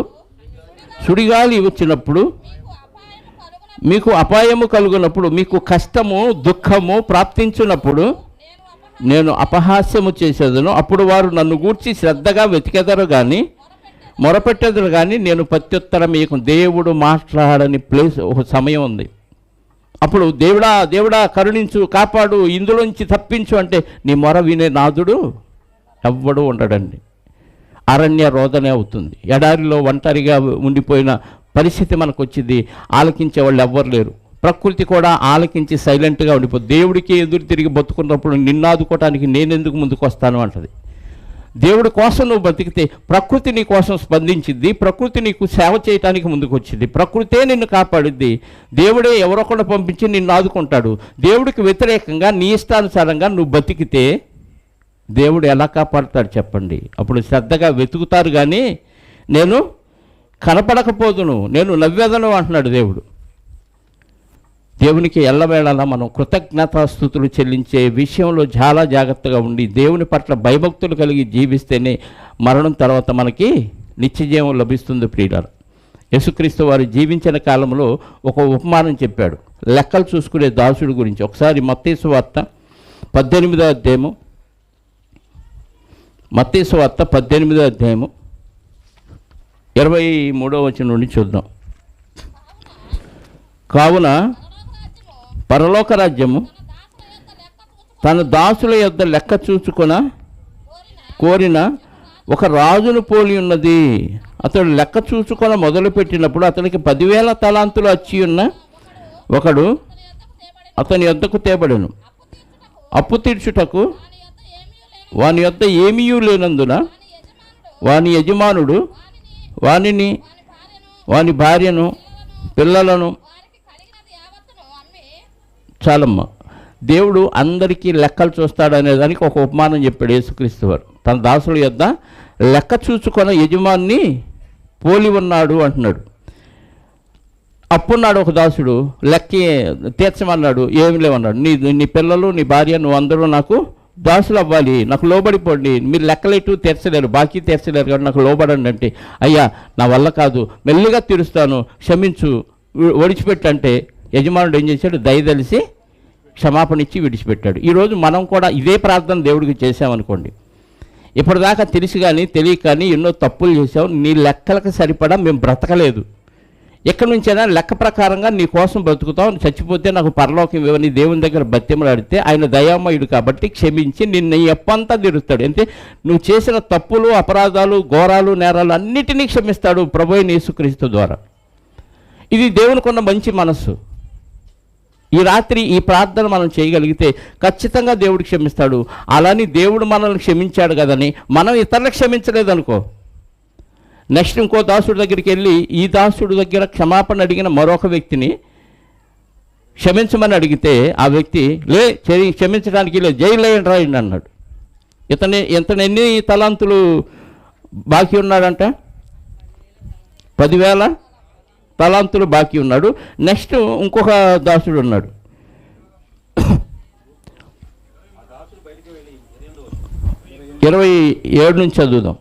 A: సుడిగాలి వచ్చినప్పుడు, మీకు అపాయము కలుగునప్పుడు, మీకు కష్టము దుఃఖము ప్రాప్తించినప్పుడు నేను అపహాస్యము చేసేదను. అప్పుడు వారు నన్ను గూర్చి శ్రద్ధగా వెతికెదరు కానీ, మొరపెట్టెదరు కానీ నేను ప్రత్యుత్తరం మీకు. దేవుడు మాట్లాడని ప్లేస్ ఒక సమయం ఉంది. అప్పుడు దేవుడా దేవుడా కరుణించు, కాపాడు, ఇందులోంచి తప్పించు అంటే నీ మొర వినే నాదుడు ఎవ్వడు ఉండడండి. అరణ్య రోదనే అవుతుంది. ఎడారిలో ఒంటరిగా ఉండిపోయిన పరిస్థితి మనకు వచ్చింది. ఆలకించే వాళ్ళు ఎవ్వరు లేరు. ప్రకృతి కూడా ఆలకించి సైలెంట్గా ఉండిపోతుంది. దేవుడికి ఎదురు తిరిగి బతుకున్నప్పుడు నిన్నాదుకోవటానికి నేనెందుకు ముందుకు వస్తాను అంటది. దేవుడి కోసం నువ్వు బతికితే ప్రకృతి నీ కోసం స్పందించింది. ప్రకృతి నీకు సేవ చేయటానికి ముందుకు వచ్చింది. ప్రకృతే నిన్ను కాపాడుద్ది. దేవుడే ఎవరొకళ్ళు పంపించి నిన్ను ఆదుకుంటాడు. దేవుడికి వ్యతిరేకంగా నీ ఇష్టానుసారంగా నువ్వు బతికితే దేవుడు ఎలా కాపాడుతాడు చెప్పండి? అప్పుడు శ్రద్ధగా వెతుకుతారు కానీ నేను కనపడకపోదును, నేను నవ్వేదను అంటున్నాడు దేవుడు. దేవునికి ఎల్లవేళలా మనం కృతజ్ఞతాస్తుతులు చెల్లించే విషయంలో చాలా జాగ్రత్తగా ఉండి దేవుని పట్ల భయభక్తులు కలిగి జీవిస్తేనే మరణం తర్వాత మనకి నిత్యజీవం లభిస్తుంది ప్రియులారా. యేసుక్రీస్తు వారు జీవించిన కాలంలో ఒక ఉపమానం చెప్పాడు లెక్కలు చూసుకునే దాసుడి గురించి. ఒకసారి మత్తయి సువార్త 18వ అధ్యాయము, మత్తయి సువార్త 18వ అధ్యాయము 23వ వచనం నుండి చూద్దాం. కావున పరలోక రాజ్యము తన దాసుల యొద్ద లెక్క చూచుకొన కోరిన ఒక రాజును పోలి ఉన్నది. అతడు లెక్క చూసుకొని మొదలుపెట్టినప్పుడు అతనికి 10,000 తలాంతులు వచ్చి ఉన్న ఒకడు అతని యొద్దకు తేబడెను. అప్పు తీర్చుటకు వాని యొద్ద ఏమీ లేనందున వాని యజమానుడు వానిని, వాని భార్యను, పిల్లలను, చాలమ్మ, దేవుడు అందరికీ లెక్కలు చూస్తాడు అనేదానికి ఒక ఉపమానం చెప్పాడు యేసుక్రీస్తు వారు. తన దాసుల యొద్ద లెక్క చూసుకొని యజమాన్ని పోలి ఉన్నాడు అంటున్నాడు. అప్పున్నాడు ఒక దాసుడు, లెక్క తీర్చమన్నాడు, ఏమి లేవన్నాడు. నీ పిల్లలు, నీ భార్య, నువ్వు అందరూ నాకు దాసులు అవ్వాలి, నాకు లోబడిపోండి, మీరు లెక్కలేటు తీర్చలేరు, బాకీ తీర్చలేరు కాబట్టి నాకు లోబడండి అంటే, అయ్యా నా వల్ల కాదు, మెల్లిగా తీరుస్తాను, క్షమించు, ఒడిచిపెట్టంటే యజమానుడు ఏం చేశాడు, దయదలిసి క్షమాపణ ఇచ్చి విడిచిపెట్టాడు. ఈరోజు మనం కూడా ఇదే ప్రార్థన దేవుడికి చేసామనుకోండి, ఇప్పటిదాకా తెలిసి కానీ తెలియక కానీ ఎన్నో తప్పులు చేసావు, నీ లెక్కలకు సరిపడా మేము బ్రతకలేదు, ఎక్కడి నుంచైనా లెక్క ప్రకారంగా నీ కోసం బ్రతుకుతావు, చచ్చిపోతే నాకు పరలోకం ఇవ్వని దేవుని దగ్గర బత్యమలాడితే ఆయన దయామయుడు కాబట్టి క్షమించి నిన్న ఈ అప్పంతా తీరుస్తాడు. అంటే నువ్వు చేసిన తప్పులు, అపరాధాలు, ఘోరాలు, నేరాలు అన్నిటినీ క్షమిస్తాడు ప్రభువైన యేసుక్రీస్తు ద్వారా. ఇది దేవునికి ఉన్న మంచి మనస్సు. ఈ రాత్రి ఈ ప్రార్థన మనం చేయగలిగితే ఖచ్చితంగా దేవుడు క్షమిస్తాడు. అలాని దేవుడు మనల్ని క్షమించాడు కదని మనం ఇతరులకు క్షమించలేదనుకో, నెక్స్ట్ ఇంకో దాసుడి దగ్గరికి వెళ్ళి ఈ దాసుడి దగ్గర క్షమాపణ అడిగిన మరొక వ్యక్తిని క్షమించమని అడిగితే ఆ వ్యక్తి క్షమించడానికి జైలు రాయండి అన్నాడు. ఇతను ఎన్ని తలాంతులు బాకీ ఉన్నాడంట, 10,000 తలాంతులు బాకీ ఉన్నాడు. నెక్స్ట్ ఇంకొక దాసుడు ఉన్నాడు. ఇరవై 27 నుంచి చదువుదాం.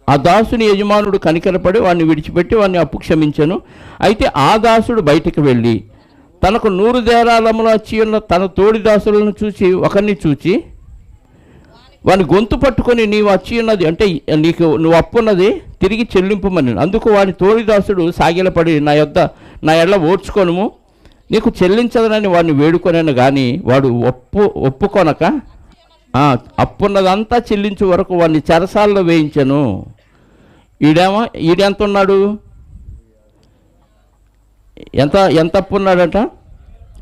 A: ఆ దాసుని యజమానుడు కనికరపడి వాడిని విడిచిపెట్టి వాడిని అప్పు క్షమించను. అయితే ఆ దాసుడు బయటికి వెళ్ళి తనకు 100 దేనారములు వచ్చి ఉన్న తన తోడి దాసులను చూసి ఒకరిని చూచి వాని గొంతు పట్టుకొని నీవు వచ్చి ఉన్నది అంటే నువ్వు అప్పున్నది తిరిగి చెల్లింపమని. అందుకు వాని తోడిదాసుడు సాగిలపడి నా ఎడ్ల ఓడ్చుకొనుము, నీకు చెల్లించదనని వాడిని వేడుకొనను. కానీ వాడు ఒప్పుకొనక అప్పున్నదంతా చెల్లించే వరకు వాడిని చెరసాల్లో వేయించను. ఈడెంత ఉన్నాడు, ఎంత అప్పున్నాడట,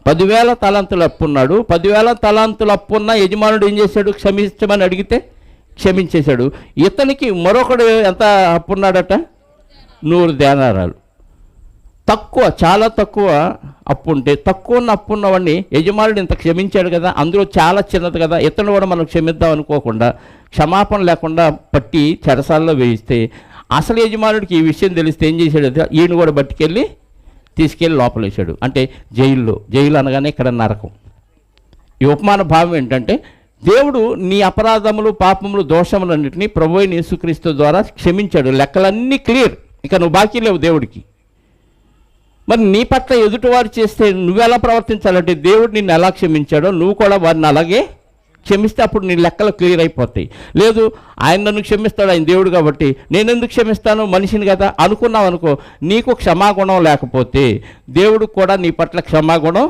A: 10,000 తలాంతులు అప్పున్నాడు. 10,000 తలాంతులు అప్పున్న యజమానుడు ఏం చేశాడు, క్షమించమని అడిగితే క్షమించేశాడు. ఇతనికి మరొకడు ఎంత అప్పున్నాడట, 100 దేనారాలు. చాలా తక్కువ అప్పు ఉంటే తక్కువ ఉన్న అప్పున్నవాడిని యజమానుడు ఇంత క్షమించాడు కదా, అందులో చాలా చిన్నది కదా, ఇతను కూడా మనం క్షమిద్దాం అనుకోకుండా క్షమాపణ లేకుండా పట్టి చెరసాల్లో వేయిస్తే అసలు యజమానుడికి ఈ విషయం తెలిస్తే ఏం చేశాడు, ఈయన కూడా తీసుకెళ్ళి లోపలేశాడు. అంటే జైలు అనగానే ఇక్కడ నరకం. ఈ ఉపమాన భావం ఏంటంటే దేవుడు నీ అపరాధములు, పాపములు, దోషములన్నింటినీ ప్రభువైన యేసుక్రీస్తు ద్వారా క్షమించాడు. లెక్కలన్నీ క్లియర్, ఇక నువ్వు బాకీ లేవు దేవుడికి. మరి నీ పట్ల ఎదుటివారు చేస్తే నువ్వెలా ప్రవర్తించాలంటే దేవుడు నిన్ను ఎలా క్షమించాడో నువ్వు కూడా వారిని అలాగే క్షమిస్తే అప్పుడు నీ లెక్కలు క్లియర్ అయిపోతాయి. లేదు ఆయన నన్ను క్షమిస్తాడు, ఆయన దేవుడు కాబట్టి నేను ఎందుకు క్షమిస్తాను, మనిషిని కదా అనుకున్నావు అనుకో, నీకు క్షమాగుణం లేకపోతే దేవుడు కూడా నీ పట్ల క్షమాగుణం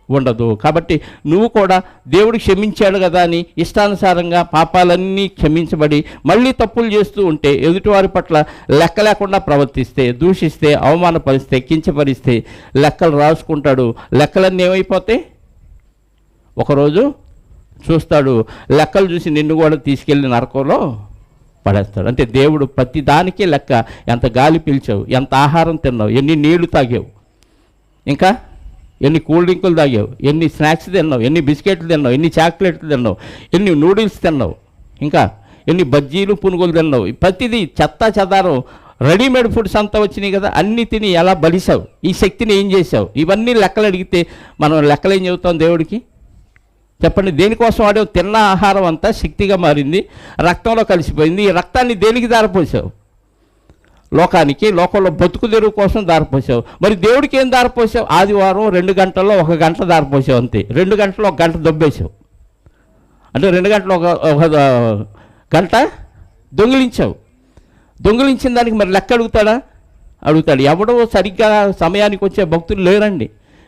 A: ఉండదు. కాబట్టి నువ్వు కూడా దేవుడు క్షమించాడు కదా అని ఇష్టానుసారంగా పాపాలన్నీ క్షమించబడి మళ్ళీ తప్పులు చేస్తూ ఉంటే, ఎదుటివారి పట్ల లెక్క లేకుండా ప్రవర్తిస్తే, దూషిస్తే, అవమానపరిస్తే, కించపరిస్తే లెక్కలు రాసుకుంటాడు. లెక్కలన్నీ ఏమైపోతాయి, ఒకరోజు చూస్తాడు, లెక్కలు చూసి నిన్ను కూడా తీసుకెళ్ళి నరకంలో పడేస్తాడు. అంటే దేవుడు ప్రతి దానికి లెక్క, ఎంత గాలి పీల్చావు, ఎంత ఆహారం తిన్నావు, ఎన్ని నీళ్లు తాగావు, ఇంకా ఎన్ని కూల్ డ్రింకులు తాగావు, ఎన్ని స్నాక్స్ తిన్నావు, ఎన్ని బిస్కెట్లు తిన్నావు, ఎన్ని చాక్లెట్లు తిన్నావు, ఎన్ని నూడిల్స్ తిన్నావు, ఇంకా ఎన్ని బజ్జీలు, పునుగులు తిన్నావు, ప్రతిదీ చెత్త చెదారం రెడీమేడ్ ఫుడ్స్ అంతా వచ్చినాయి కదా, అన్నీ తిని ఎలా బలిసావు, ఈ శక్తిని ఏం చేసావు, ఇవన్నీ లెక్కలు అడిగితే మనం లెక్కలు ఏం చెబుతాం దేవుడికి చెప్పండి. దేనికోసం వాడేవు, తిన్న ఆహారం అంతా శక్తిగా మారింది, రక్తంలో కలిసిపోయింది. ఈ రక్తాన్ని దేనికి దారపోసావు, లోకానికి, లోకంలో బతుకు తెరువు కోసం దారిపోసావు. మరి దేవుడికి ఏం దారిపోసావు? ఆదివారం 2 గంటల్లో 1 గంట దారిపోసావు అంతే. 2 గంటల్లో 1 గంట దొబ్బేసావు. అంటే 2 గంటలు ఒక గంట దొంగిలించావు. దొంగిలించిన దానికి మరి లెక్క అడుగుతాడా? అడుగుతాడు. ఎవడో సరిగ్గా సమయానికి వచ్చే భక్తులు లేరండి.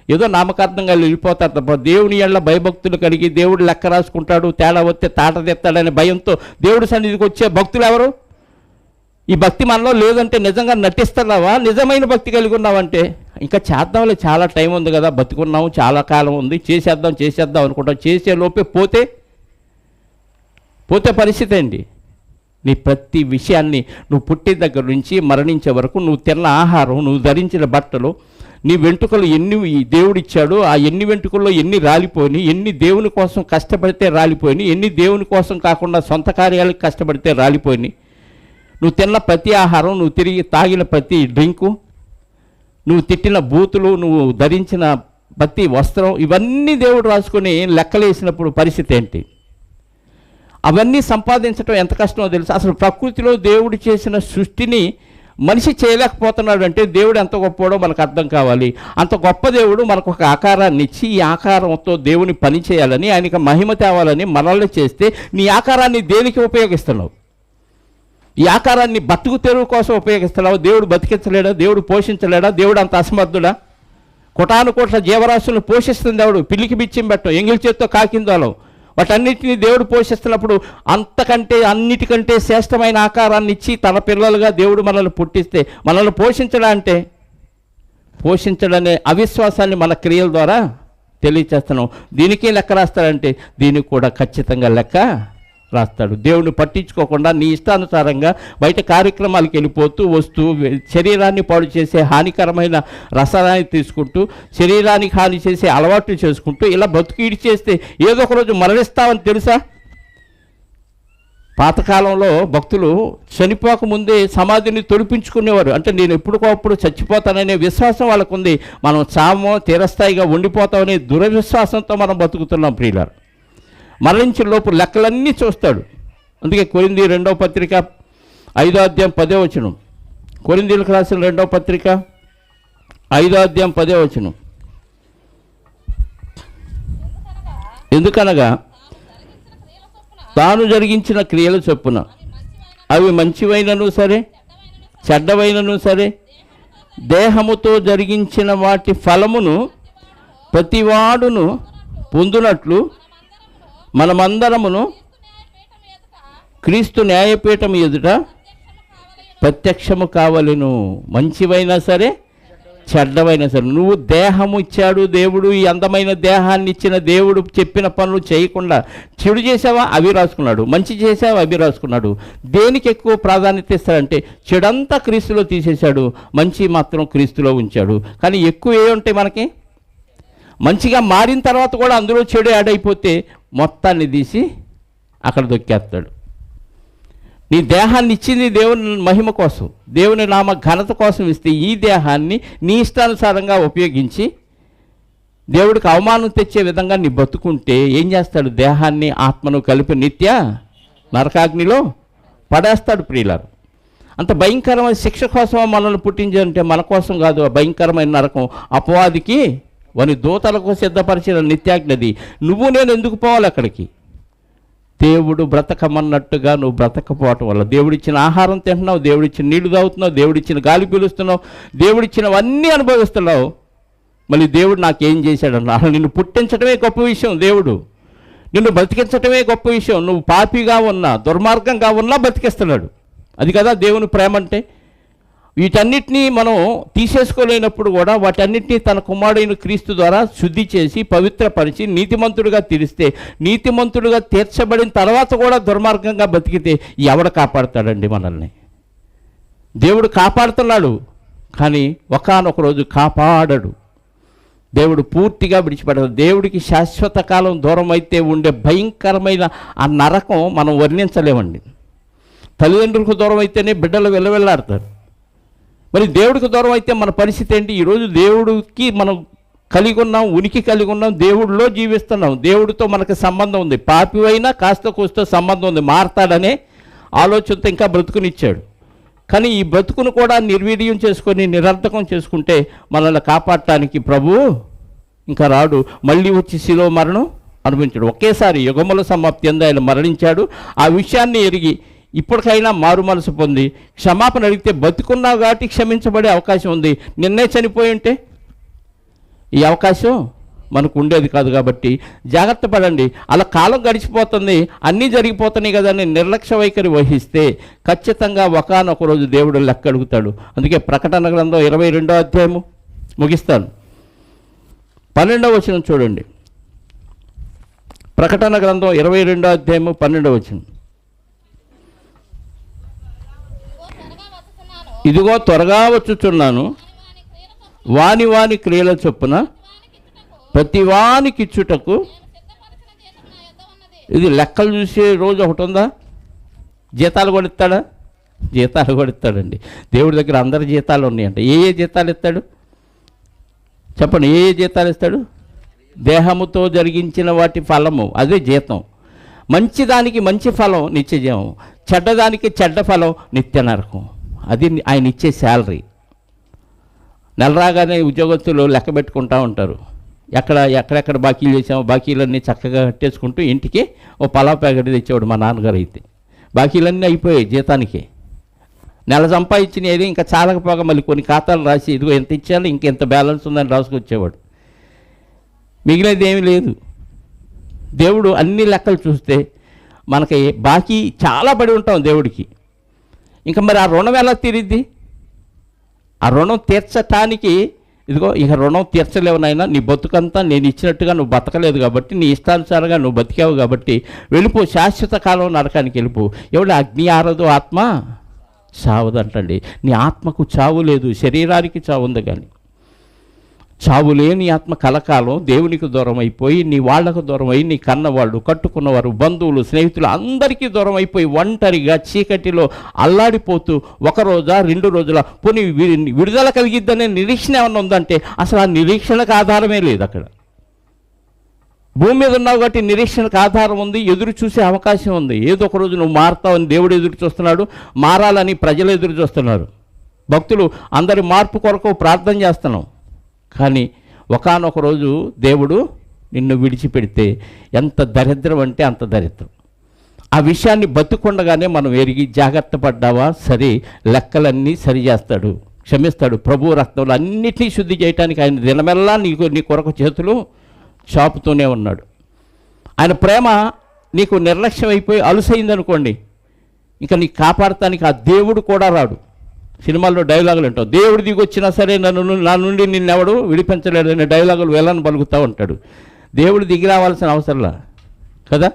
A: ఏదో నామకార్థంగా వెళ్ళిపోతారు తప్ప దేవుని ఎళ్ళ భయభక్తులు కలిగి దేవుడు లెక్క రాసుకుంటాడు, తేడా వస్తే తాట తెస్తాడనే భయంతో దేవుడి సన్నిధికి వచ్చే భక్తులు ఎవరు? ఈ భక్తి మనలో లేదంటే నిజంగా నటిస్తున్నావా? నిజమైన భక్తి కలిగి ఉన్నావంటే ఇంకా చేద్దాంలే, చాలా టైం ఉంది కదా, బతికున్నాము, చాలా కాలం ఉంది, చేసేద్దాం అనుకుంటాం. చేసే లోపే పోతే పరిస్థితి ఏంటి? నీ ప్రతి విషయాన్ని నువ్వు పుట్టిన దగ్గర నుంచి మరణించే వరకు, నువ్వు తిన్న ఆహారం, నువ్వు ధరించిన బట్టలు, నీ వెంట్రుకలు ఎన్ని దేవుడిచ్చాడు, ఆ ఎన్ని వెంట్రుకల్లో ఎన్ని రాలిపోయినాయి, ఎన్ని దేవుని కోసం కష్టపడితే రాలిపోయినాయి, ఎన్ని దేవుని కోసం కాకుండా సొంత కార్యాలకు కష్టపడితే రాలిపోయినాయి, నువ్వు తిన్న ప్రతి ఆహారం, నువ్వు తిరిగి తాగిన ప్రతి డ్రింకు, నువ్వు తిట్టిన బూతులు, నువ్వు ధరించిన ప్రతి వస్త్రం, ఇవన్నీ దేవుడు రాసుకొని లెక్కలేసినప్పుడు పరిస్థితి ఏంటి? అవన్నీ సంపాదించడం ఎంత కష్టమో తెలుసు. అసలు ప్రకృతిలో దేవుడు చేసిన సృష్టిని మనిషి చేయలేకపోతున్నాడు అంటే దేవుడు ఎంత గొప్పవాడో మనకు అర్థం కావాలి. అంత గొప్ప దేవుడు మనకు ఒక ఆకారాన్ని ఇచ్చి, ఈ ఆకారంతో దేవుని పని చేయాలని, ఆయనకి మహిమ తేవాలని మనల్ని చేస్తే, నీ ఆకారాన్ని దేనికి ఉపయోగిస్తున్నావు? ఈ ఆకారాన్ని బతుకు తెరువు కోసం ఉపయోగిస్తున్నావు. దేవుడు బతికించలేడా? దేవుడు పోషించలేడా? దేవుడు అంత అసమర్థుడా? కోటాను కోట్ల జీవరాశులను పోషిస్తుంది దేవుడు. పిల్లికి బిచ్యం పెట్టం, ఎంగిలి చేత్తో కాకిందాలం, వాటన్నిటిని దేవుడు పోషిస్తున్నప్పుడు అన్నిటికంటే శ్రేష్టమైన ఆకారాన్ని ఇచ్చి తన పిల్లలుగా దేవుడు మనల్ని పుట్టిస్తే, మనల్ని పోషించడనే అవిశ్వాసాన్ని మన క్రియల ద్వారా తెలియచేస్తున్నాం. దీనికి లెక్క రాస్తాడంటే దీనికి కూడా ఖచ్చితంగా లెక్క రాస్తాడు. దేవుని పట్టించుకోకుండా నీ ఇష్టానుసారంగా బయట కార్యక్రమాలకు వెళ్ళిపోతూ వస్తూ శరీరాన్ని పాడు చేసే హానికరమైన రసాయనాన్ని తీసుకుంటూ, శరీరానికి హాని చేసే అలవాట్లు చేసుకుంటూ ఇలా బతుకు ఈడి చేస్తే ఏదో ఒక రోజు మరణిస్తామని తెలుసా? పాతకాలంలో భక్తులు చనిపోకముందే సమాధిని తొడిపించుకునేవారు. అంటే నేను ఎప్పుడుకోప్పుడు చచ్చిపోతాననే విశ్వాసం వాళ్ళకు ఉంది. మనం చామో తీరస్థాయిగా ఉండిపోతామనే దురవిశ్వాసంతో మనం బతుకుతున్నాం ప్రియులారా. మరణించిన లోపు లెక్కలన్నీ చూస్తాడు. అందుకే కొరింథీ 2వ పత్రిక 5వ అధ్యాయం 10వ వచనం, కొరింథీయులకు రాసిన 2వ పత్రిక 5వ అధ్యాయం 10వ వచనం, ఎందుకనగా తాను జరిగించిన క్రియల చొప్పున అవి మంచివైనను సరే చెడ్డవైనను సరే దేహముతో జరిగించిన వాటి ఫలమును ప్రతివాడును పొందునట్లు మనమందరమును క్రీస్తు న్యాయపీఠం ఎదుట ప్రత్యక్షము కావలెను. మంచివైనా సరే చెడ్డవైనా సరే. నువ్వు దేహము ఇచ్చాడు దేవుడు, ఈ అందమైన దేహాన్ని ఇచ్చిన దేవుడు చెప్పిన పనులు చేయకుండా చెడు చేసావా? అవి రాసుకున్నాడు. మంచి చేసావా? అవి రాసుకున్నాడు. దేనికి ఎక్కువ ప్రాధాన్యత ఇస్తాడంటే చెడంతా క్రీస్తులో తీసేశాడు, మంచి మాత్రం క్రీస్తులో ఉంచాడు. కానీ ఎక్కువ ఏ ఉంటాయి మనకి? మంచిగా మారిన తర్వాత కూడా అందులో చెడు యాడ్ అయిపోతే మొత్తాన్ని తీసి అక్కడ దొక్కేస్తాడు. నీ దేహాన్ని ఇచ్చింది దేవుని మహిమ కోసం, దేవుని నామ ఘనత కోసం ఇస్తే ఈ దేహాన్ని నీ ఇష్టానుసారంగా ఉపయోగించి దేవుడికి అవమానం తెచ్చే విధంగా నీ బతుకుంటే ఏం చేస్తాడు? దేహాన్ని ఆత్మను కలిపి నిత్య నరకాగ్నిలో పడేస్తాడు ప్రియులారు. అంత భయంకరమైన శిక్ష కోసం మనల్ని పుట్టించాలంటే మన కోసం కాదు. ఆ భయంకరమైన నరకం అపవాదికి వాని దూతలకు సిద్ధపరిచిన నిత్యాగ్నిది. నువ్వు నేను ఎందుకు పోవాలి అక్కడికి? దేవుడు బ్రతకమన్నట్టుగా నువ్వు బ్రతకపోవటం వల్ల దేవుడిచ్చిన ఆహారం తింటున్నావు, దేవుడిచ్చిన నీళ్లు తాగుతున్నావు, దేవుడిచ్చిన గాలి పీలుస్తున్నావు, దేవుడిచ్చినవన్నీ అనుభవిస్తున్నావు. మళ్ళీ దేవుడు నాకేం చేశాడన్నా? నిన్ను పుట్టించడమే గొప్ప విషయం. దేవుడు నిన్ను బ్రతికించడమే గొప్ప విషయం. నువ్వు పాపిగా ఉన్నా, దుర్మార్గంగా ఉన్నా బ్రతికిస్తున్నాడు. అది కదా దేవుని ప్రేమ అంటే. వీటన్నిటినీ మనం తీసేసుకోలేనప్పుడు కూడా వాటన్నిటినీ తన కుమారుడైన క్రీస్తు ద్వారా శుద్ధి చేసి పవిత్రపరిచి నీతిమంతుడిగా తీరిస్తే, నీతిమంతుడిగా తీర్చబడిన తర్వాత కూడా దుర్మార్గంగా బతికితే ఎవడు కాపాడుతాడండి మనల్ని? దేవుడు కాపాడుతున్నాడు, కానీ ఒకానొక రోజు కాపాడడు. దేవుడు పూర్తిగా విడిచిపెడతాడు. దేవుడికి శాశ్వత కాలం దూరం అయితే ఉండే భయంకరమైన ఆ నరకం మనం వర్ణించలేమండి. తల్లిదండ్రులకు దూరం అయితేనే బిడ్డలు వెళ్ళాడతారు. మరి దేవుడికి దూరం అయితే మన పరిస్థితి ఏంటి? ఈరోజు దేవుడికి మనం కలిగి ఉన్నాం, ఉనికి కలిగి ఉన్నాం, దేవుడిలో జీవిస్తున్నాం, దేవుడితో మనకు సంబంధం ఉంది. పాపివైనా కాస్త కూస్తో సంబంధం ఉంది. మారతాడనే ఆలోచనతో ఇంకా బ్రతుకునిచ్చాడు. కానీ ఈ బ్రతుకును కూడా నిర్వీర్యం చేసుకొని నిరర్థకం చేసుకుంటే మనల్ని కాపాడటానికి ప్రభువు ఇంకా రాడు, మళ్ళీ వచ్చి శిలువ మరణం అనుభవించాడు. ఒకేసారి యుగముల సమాప్తి అందు ఆయన మరణించాడు. ఆ విషయాన్ని ఎరిగి ఇప్పటికైనా మారు మనసు పొంది క్షమాపణ అడిగితే బతుకున్నావు కాబట్టి క్షమించబడే అవకాశం ఉంది. నిన్నే చనిపోయి ఉంటే ఈ అవకాశం మనకు ఉండేది కాదు. కాబట్టి జాగ్రత్త పడండి. అలా కాలం గడిచిపోతుంది, అన్నీ జరిగిపోతున్నాయి కదా అని నిర్లక్ష్య వైఖరి వహిస్తే ఖచ్చితంగా ఒకానొక రోజు దేవుడు లెక్క అడుగుతాడు. అందుకే ప్రకటన గ్రంథం 22వ అధ్యాయము ముగిస్తాను, 12వ వచనం చూడండి. ప్రకటన గ్రంథం 22వ అధ్యాయము 12వ వచనం. ఇదిగో త్వరగా వచ్చుచున్నాను, వాని వాని క్రియల చొప్పున ప్రతి వానికి ఇచ్చుటకు. ఇది లెక్కలు చూసే రోజు ఒకటి ఉందా? జీతాలు కూడా ఇస్తాడా? జీతాలు కూడా ఇస్తాడండి. దేవుడి దగ్గర అందరి జీతాలు ఉన్నాయంట. ఏ ఏ జీతాలు ఇస్తాడు చెప్పండి? ఏ ఏ జీతాలు ఇస్తాడు? దేహముతో జరిగించిన వాటి ఫలము, అదే జీతం. మంచిదానికి మంచి ఫలం నిత్యజీవం, చెడ్డదానికి చెడ్డ ఫలం నిత్య నరకం. అది ఆయన ఇచ్చే శాలరీ. నెల రాగానే ఉద్యోగస్తులు లెక్క పెట్టుకుంటూ ఉంటారు. ఎక్కడెక్కడ బాకీలు చేసామో బాకీలన్నీ చక్కగా కట్టేసుకుంటూ ఇంటికి ఓ పలావ్ ప్యాకెట్ తెచ్చేవాడు మా నాన్నగారు. అయితే బాకీలన్నీ అయిపోయాయి జీతానికి. నెల సంపాదించిన ఏది ఇంకా చాలకపోగా మళ్ళీ కొన్ని ఖాతాలు రాసి ఇదిగో ఎంత ఇచ్చాను ఇంకెంత బ్యాలెన్స్ ఉందని రాసుకొచ్చేవాడు. మిగిలినది ఏమీ లేదు. దేవుడు అన్ని లెక్కలు చూస్తే మనకి బాకీ చాలా పడి ఉంటాం దేవుడికి. ఇంకా మరి ఆ రుణం ఎలా తీరిద్ది? ఆ రుణం తీర్చటానికి ఇదిగో ఇక రుణం తీర్చలేవు నాయనా, నీ బతుకంతా నేను ఇచ్చినట్టుగా నువ్వు బతకలేదు కాబట్టి, నీ ఇష్టానుసారంగా నువ్వు బతికావు కాబట్టి వెళ్ళిపో, శాశ్వత కాలం నరకానికి వెళ్ళిపో. ఎవడు అగ్ని ఆరదు ఆత్మ చావదంటండి. నీ ఆత్మకు చావు లేదు, శరీరానికి చావు ఉంది. కానీ చావు లేని ఆత్మ కలకాలం దేవునికి దూరం అయిపోయి, నీ వాళ్లకు దూరం అయి, నీ కన్నవాళ్ళు, కట్టుకున్నవారు, బంధువులు, స్నేహితులు అందరికీ దూరం అయిపోయి ఒంటరిగా చీకటిలో అల్లాడిపోతూ 1 రోజా 2 రోజుల పోనీ విడుదల కలిగిద్దనే నిరీక్షణ ఏమన్నా ఉందంటే అసలు ఆ నిరీక్షణకు ఆధారమే లేదు. అక్కడ భూమి మీద ఉన్నావు కాబట్టి నిరీక్షణకు ఆధారం ఉంది, ఎదురు చూసే అవకాశం ఉంది. ఏదో ఒక రోజు నువ్వు మారుతావని దేవుడు ఎదురు చూస్తున్నాడు, మారాలని ప్రజలు ఎదురు చూస్తున్నారు. భక్తులు అందరి మార్పు కొరకు ప్రార్థన చేస్తున్నాం. కానీ ఒకానొక రోజు దేవుడు నిన్ను విడిచిపెడితే ఎంత దరిద్రం అంటే అంత దరిద్రం. ఆ విషయాన్ని బతుకుండగానే మనం ఎరిగి జాగ్రత్త పడ్డావా సరే, లెక్కలన్నీ సరి చేస్తాడు, క్షమిస్తాడు. ప్రభు రక్తంలో అన్నిటినీ శుద్ధి చేయడానికి ఆయన దినమెల్లా నీ కొరకు చేతులు చాపుతూనే ఉన్నాడు. ఆయన ప్రేమ నీకు నిర్లక్ష్యం అయిపోయి అలుసైందనుకోండి, ఇంకా నీకు కాపాడటానికి ఆ దేవుడు కూడా రాడు. సినిమాల్లో డైలాగులు అంటావు, దేవుడు దిగొచ్చినా సరే నా నుండి నిన్నెవడు విడిపించలేడు అనే డైలాగులు వెళ్ళని పలుకుతూ ఉంటాడు. దేవుడు దిగి రావాల్సిన అవసరంలా కదా,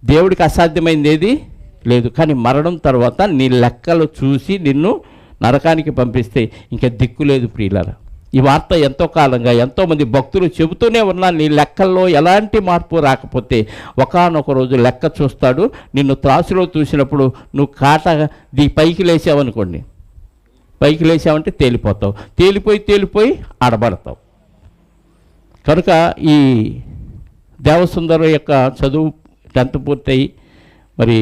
A: దేవుడికి అసాధ్యమైంది ఏది లేదు. కానీ మరణం తర్వాత నీ లెక్కలు చూసి నిన్ను నరకానికి పంపిస్తే ఇంకా దిక్కు లేదు ప్రియులారా. ఈ వార్త ఎంతో కాలంగా ఎంతోమంది భక్తులు చెబుతూనే ఉన్నా, నీ లెక్కల్లో ఎలాంటి మార్పు రాకపోతే ఒకానొక రోజు లెక్క చూస్తాడు. నిన్ను త్రాసులో చూసినప్పుడు నువ్వు పైకి లేచావనుకోండి, పైకి లేచావంటే తేలిపోతావు, తేలిపోయి ఆడబడతావు. కనుక ఈ దేవసుందరం యొక్క చదువు 10th పూర్తయి మరి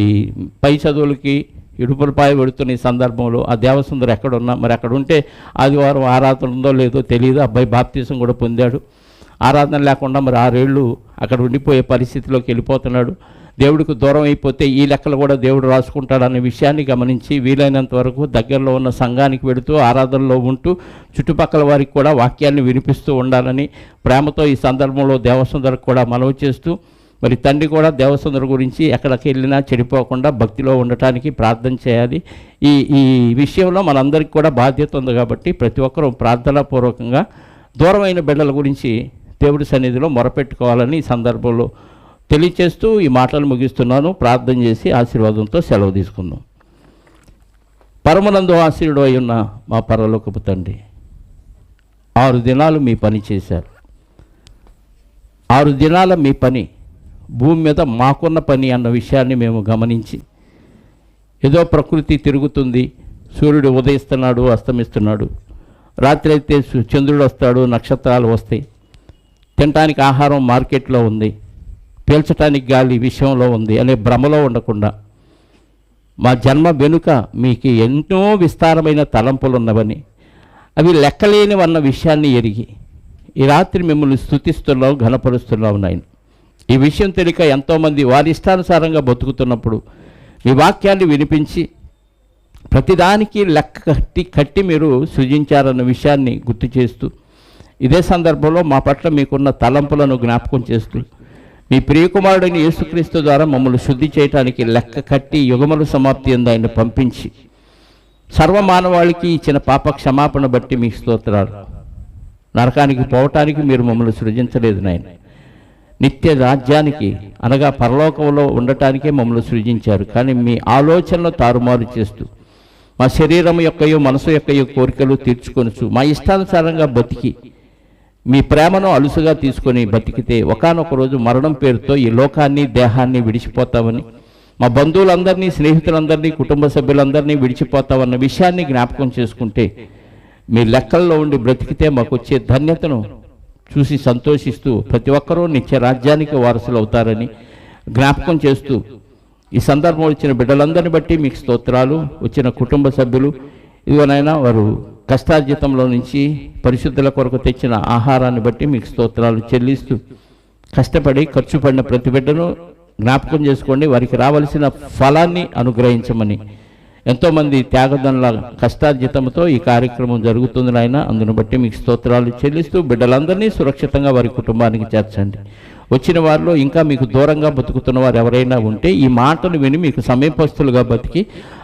A: పై చదువులకి ఇడుపులపాయ పెడుతున్న ఈ సందర్భంలో ఆ దేవసుందరం ఎక్కడున్నా, మరి అక్కడ ఉంటే ఆదివారం ఆరాధన ఉందో లేదో తెలియదు. అబ్బాయి బాప్తీసం కూడా పొందాడు. ఆరాధన లేకుండా మరి 6 ఏళ్ళు అక్కడ ఉండిపోయే పరిస్థితిలోకి వెళ్ళిపోతున్నాడు. దేవుడికి దూరం అయిపోతే ఈ లెక్కలు కూడా దేవుడు రాసుకుంటాడనే విషయాన్ని గమనించి వీలైనంత వరకు దగ్గరలో ఉన్న సంఘానికి వెళుతూ ఆరాధనలో ఉంటూ చుట్టుపక్కల వారికి కూడా వాక్యాన్ని వినిపిస్తూ ఉండాలని ప్రేమతో ఈ సందర్భంలో దేవసుందరకు కూడా మనవి చేస్తూ, మరి తండ్రి కూడా దేవసుందర గురించి ఎక్కడికి వెళ్ళినా చెడిపోకుండా భక్తిలో ఉండటానికి ప్రార్థన చేయాలి. ఈ విషయంలో మనందరికీ కూడా బాధ్యత ఉంది. కాబట్టి ప్రతి ఒక్కరూ ప్రార్థనాపూర్వకంగా దూరమైన బిడ్డల గురించి దేవుడి సన్నిధిలో మొరపెట్టుకోవాలని ఈ సందర్భంలో తెలియచేస్తూ ఈ మాటలు ముగిస్తున్నాను. ప్రార్థన చేసి ఆశీర్వాదంతో సెలవు తీసుకుందాం. పరమనందు ఆశీర్వాడు అయి ఉన్న మా పరలోకపు తండ్రి, 6 దినాలు మీ పని చేశారు. 6 దినాల మీ పని భూమి మీద మాకున్న పని అన్న విషయాన్ని మేము గమనించి, ఏదో ప్రకృతి తిరుగుతుంది, సూర్యుడు ఉదయిస్తున్నాడు, అస్తమిస్తున్నాడు, రాత్రి అయితే చంద్రుడు వస్తాడు, నక్షత్రాలు వస్తాయి, తినటానికి ఆహారం మార్కెట్లో ఉంది, పీల్చడానికి గాలి విషయంలో ఉంది అనే భ్రమలో ఉండకుండా మా జన్మ వెనుక మీకు ఎన్నో విస్తారమైన తలంపులు ఉన్నవని, అవి లెక్కలేనివన్న విషయాన్ని ఎరిగి ఈ రాత్రి మిమ్మల్ని స్తుతిస్తున్నాం, ఘనపరుస్తున్నాం నాయన. ఈ విషయం తెలియక ఎంతోమంది వారి ఇష్టానుసారంగా బతుకుతున్నప్పుడు మీ వాక్యాన్ని వినిపించి ప్రతిదానికి లెక్క కట్టి మీరు సృజించారన్న విషయాన్ని గుర్తు చేస్తూ, ఇదే సందర్భంలో మా పట్ల మీకున్న తలంపులను జ్ఞాపకం చేస్తూ, మీ ప్రియకుమారుడైన యేసుక్రీస్తు ద్వారా మమ్మల్ని శుద్ధి చేయడానికి లెక్క కట్టి యుగముల సమాప్తి అందు ఆయన పంపించి సర్వమానవాళికి ఇచ్చిన పాప క్షమాపణ బట్టి మీకు స్తోత్రాలు. నరకానికి పోవటానికి మీరు మమ్మల్ని సృజించలేదు నాయన, నిత్య రాజ్యానికి అనగా పరలోకంలో ఉండటానికే మమ్మల్ని సృజించారు. కానీ మీ ఆలోచనలు తారుమారు చేస్తూ మా శరీరం యొక్కయో మనసు యొక్కయో కోరికలు తీర్చుకొనుచు మా ఇష్టానుసారంగా బతికి మీ ప్రేమను అలుసుగా తీసుకొని బతికితే ఒకానొక రోజు మరణం పేరుతో ఈ లోకాన్ని దేహాన్ని విడిచిపోతామని, మా బంధువులందరినీ, స్నేహితులందరినీ, కుటుంబ సభ్యులందరినీ విడిచిపోతామన్న విషయాన్ని జ్ఞాపకం చేసుకుంటే మీ లెక్కల్లో ఉండి బ్రతికితే మాకు వచ్చే ధన్యతను చూసి సంతోషిస్తూ ప్రతి ఒక్కరూ నిత్య రాజ్యానికి వారసులు అవుతారని జ్ఞాపకం చేస్తూ, ఈ సందర్భం వచ్చిన బిడ్డలందరినీ బట్టి మీకు స్తోత్రాలు. వచ్చిన కుటుంబ సభ్యులు ఇదిగోనైనా వారు కష్టార్జితంలో నుంచి పరిశుద్ధుల కొరకు తెచ్చిన ఆహారాన్ని బట్టి మీకు స్తోత్రాలు చెల్లిస్తూ, కష్టపడి ఖర్చు పడిన ప్రతి బిడ్డను జ్ఞాపకం చేసుకోండి, వారికి రావాల్సిన ఫలాన్ని అనుగ్రహించమని. ఎంతోమంది త్యాగదనుల కష్టార్జితంతో ఈ కార్యక్రమం జరుగుతుంది నాయన, అందును బట్టి మీకు స్తోత్రాలు చెల్లిస్తూ బిడ్డలందరినీ సురక్షితంగా వారి కుటుంబానికి చేర్చండి. వచ్చిన వారిలో ఇంకా మీకు దూరంగా బతుకుతున్న వారు ఎవరైనా ఉంటే ఈ మాటను విని మీకు సమీపస్తులుగా బతికి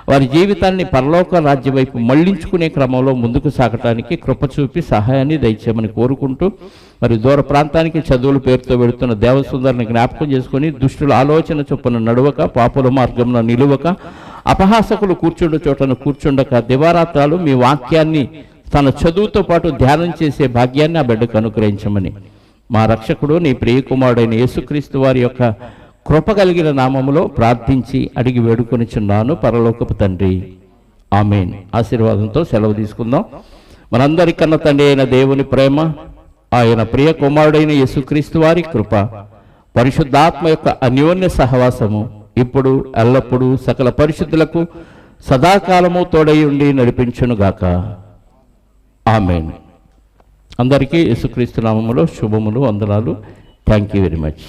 A: వారి జీవితాన్ని పరలోక రాజ్య వైపు మళ్లించుకునే క్రమంలో ముందుకు సాగటానికి కృప చూపి సహాయాన్ని దయచేయమని కోరుకుంటూ, మరి దూర ప్రాంతానికి చదువుల పేరుతో వెళుతున్న దేవసుందరిని జ్ఞాపకం చేసుకుని దుష్టుల ఆలోచన చొప్పున నడవక, పాపుల మార్గంలో నిలువక, అపహాసకులు కూర్చుండు చోటను కూర్చుండక, దివారాత్రాలు మీ వాక్యాన్ని తన చదువుతో పాటు ధ్యానం చేసే భాగ్యాన్ని ఆ బిడ్డకు అనుగ్రహించమని మా రక్షకుడు నీ ప్రియకుమారుడైన యేసుక్రీస్తు వారి యొక్క కృప కలిగిన నామములో ప్రార్థించి అడిగి వేడుకొనిచున్నాను పరలోకపు తండ్రి, ఆమేన్. ఆశీర్వాదంతో సెలవు తీసుకుందాం. మనందరికన్నా తండ్రి అయిన దేవుని ప్రేమ, ఆయన ప్రియ కుమారుడైన యేసుక్రీస్తు వారి కృప, పరిశుద్ధాత్మ యొక్క అన్యోన్య సహవాసము ఇప్పుడు ఎల్లప్పుడూ సకల పరిశుద్ధులకు సదాకాలము తోడై ఉండి నడిపించునుగాక. ఆమేన్. అందరికీ యేసుక్రీస్తు నామములో శుభములు, వందనాలు. Thank you very much.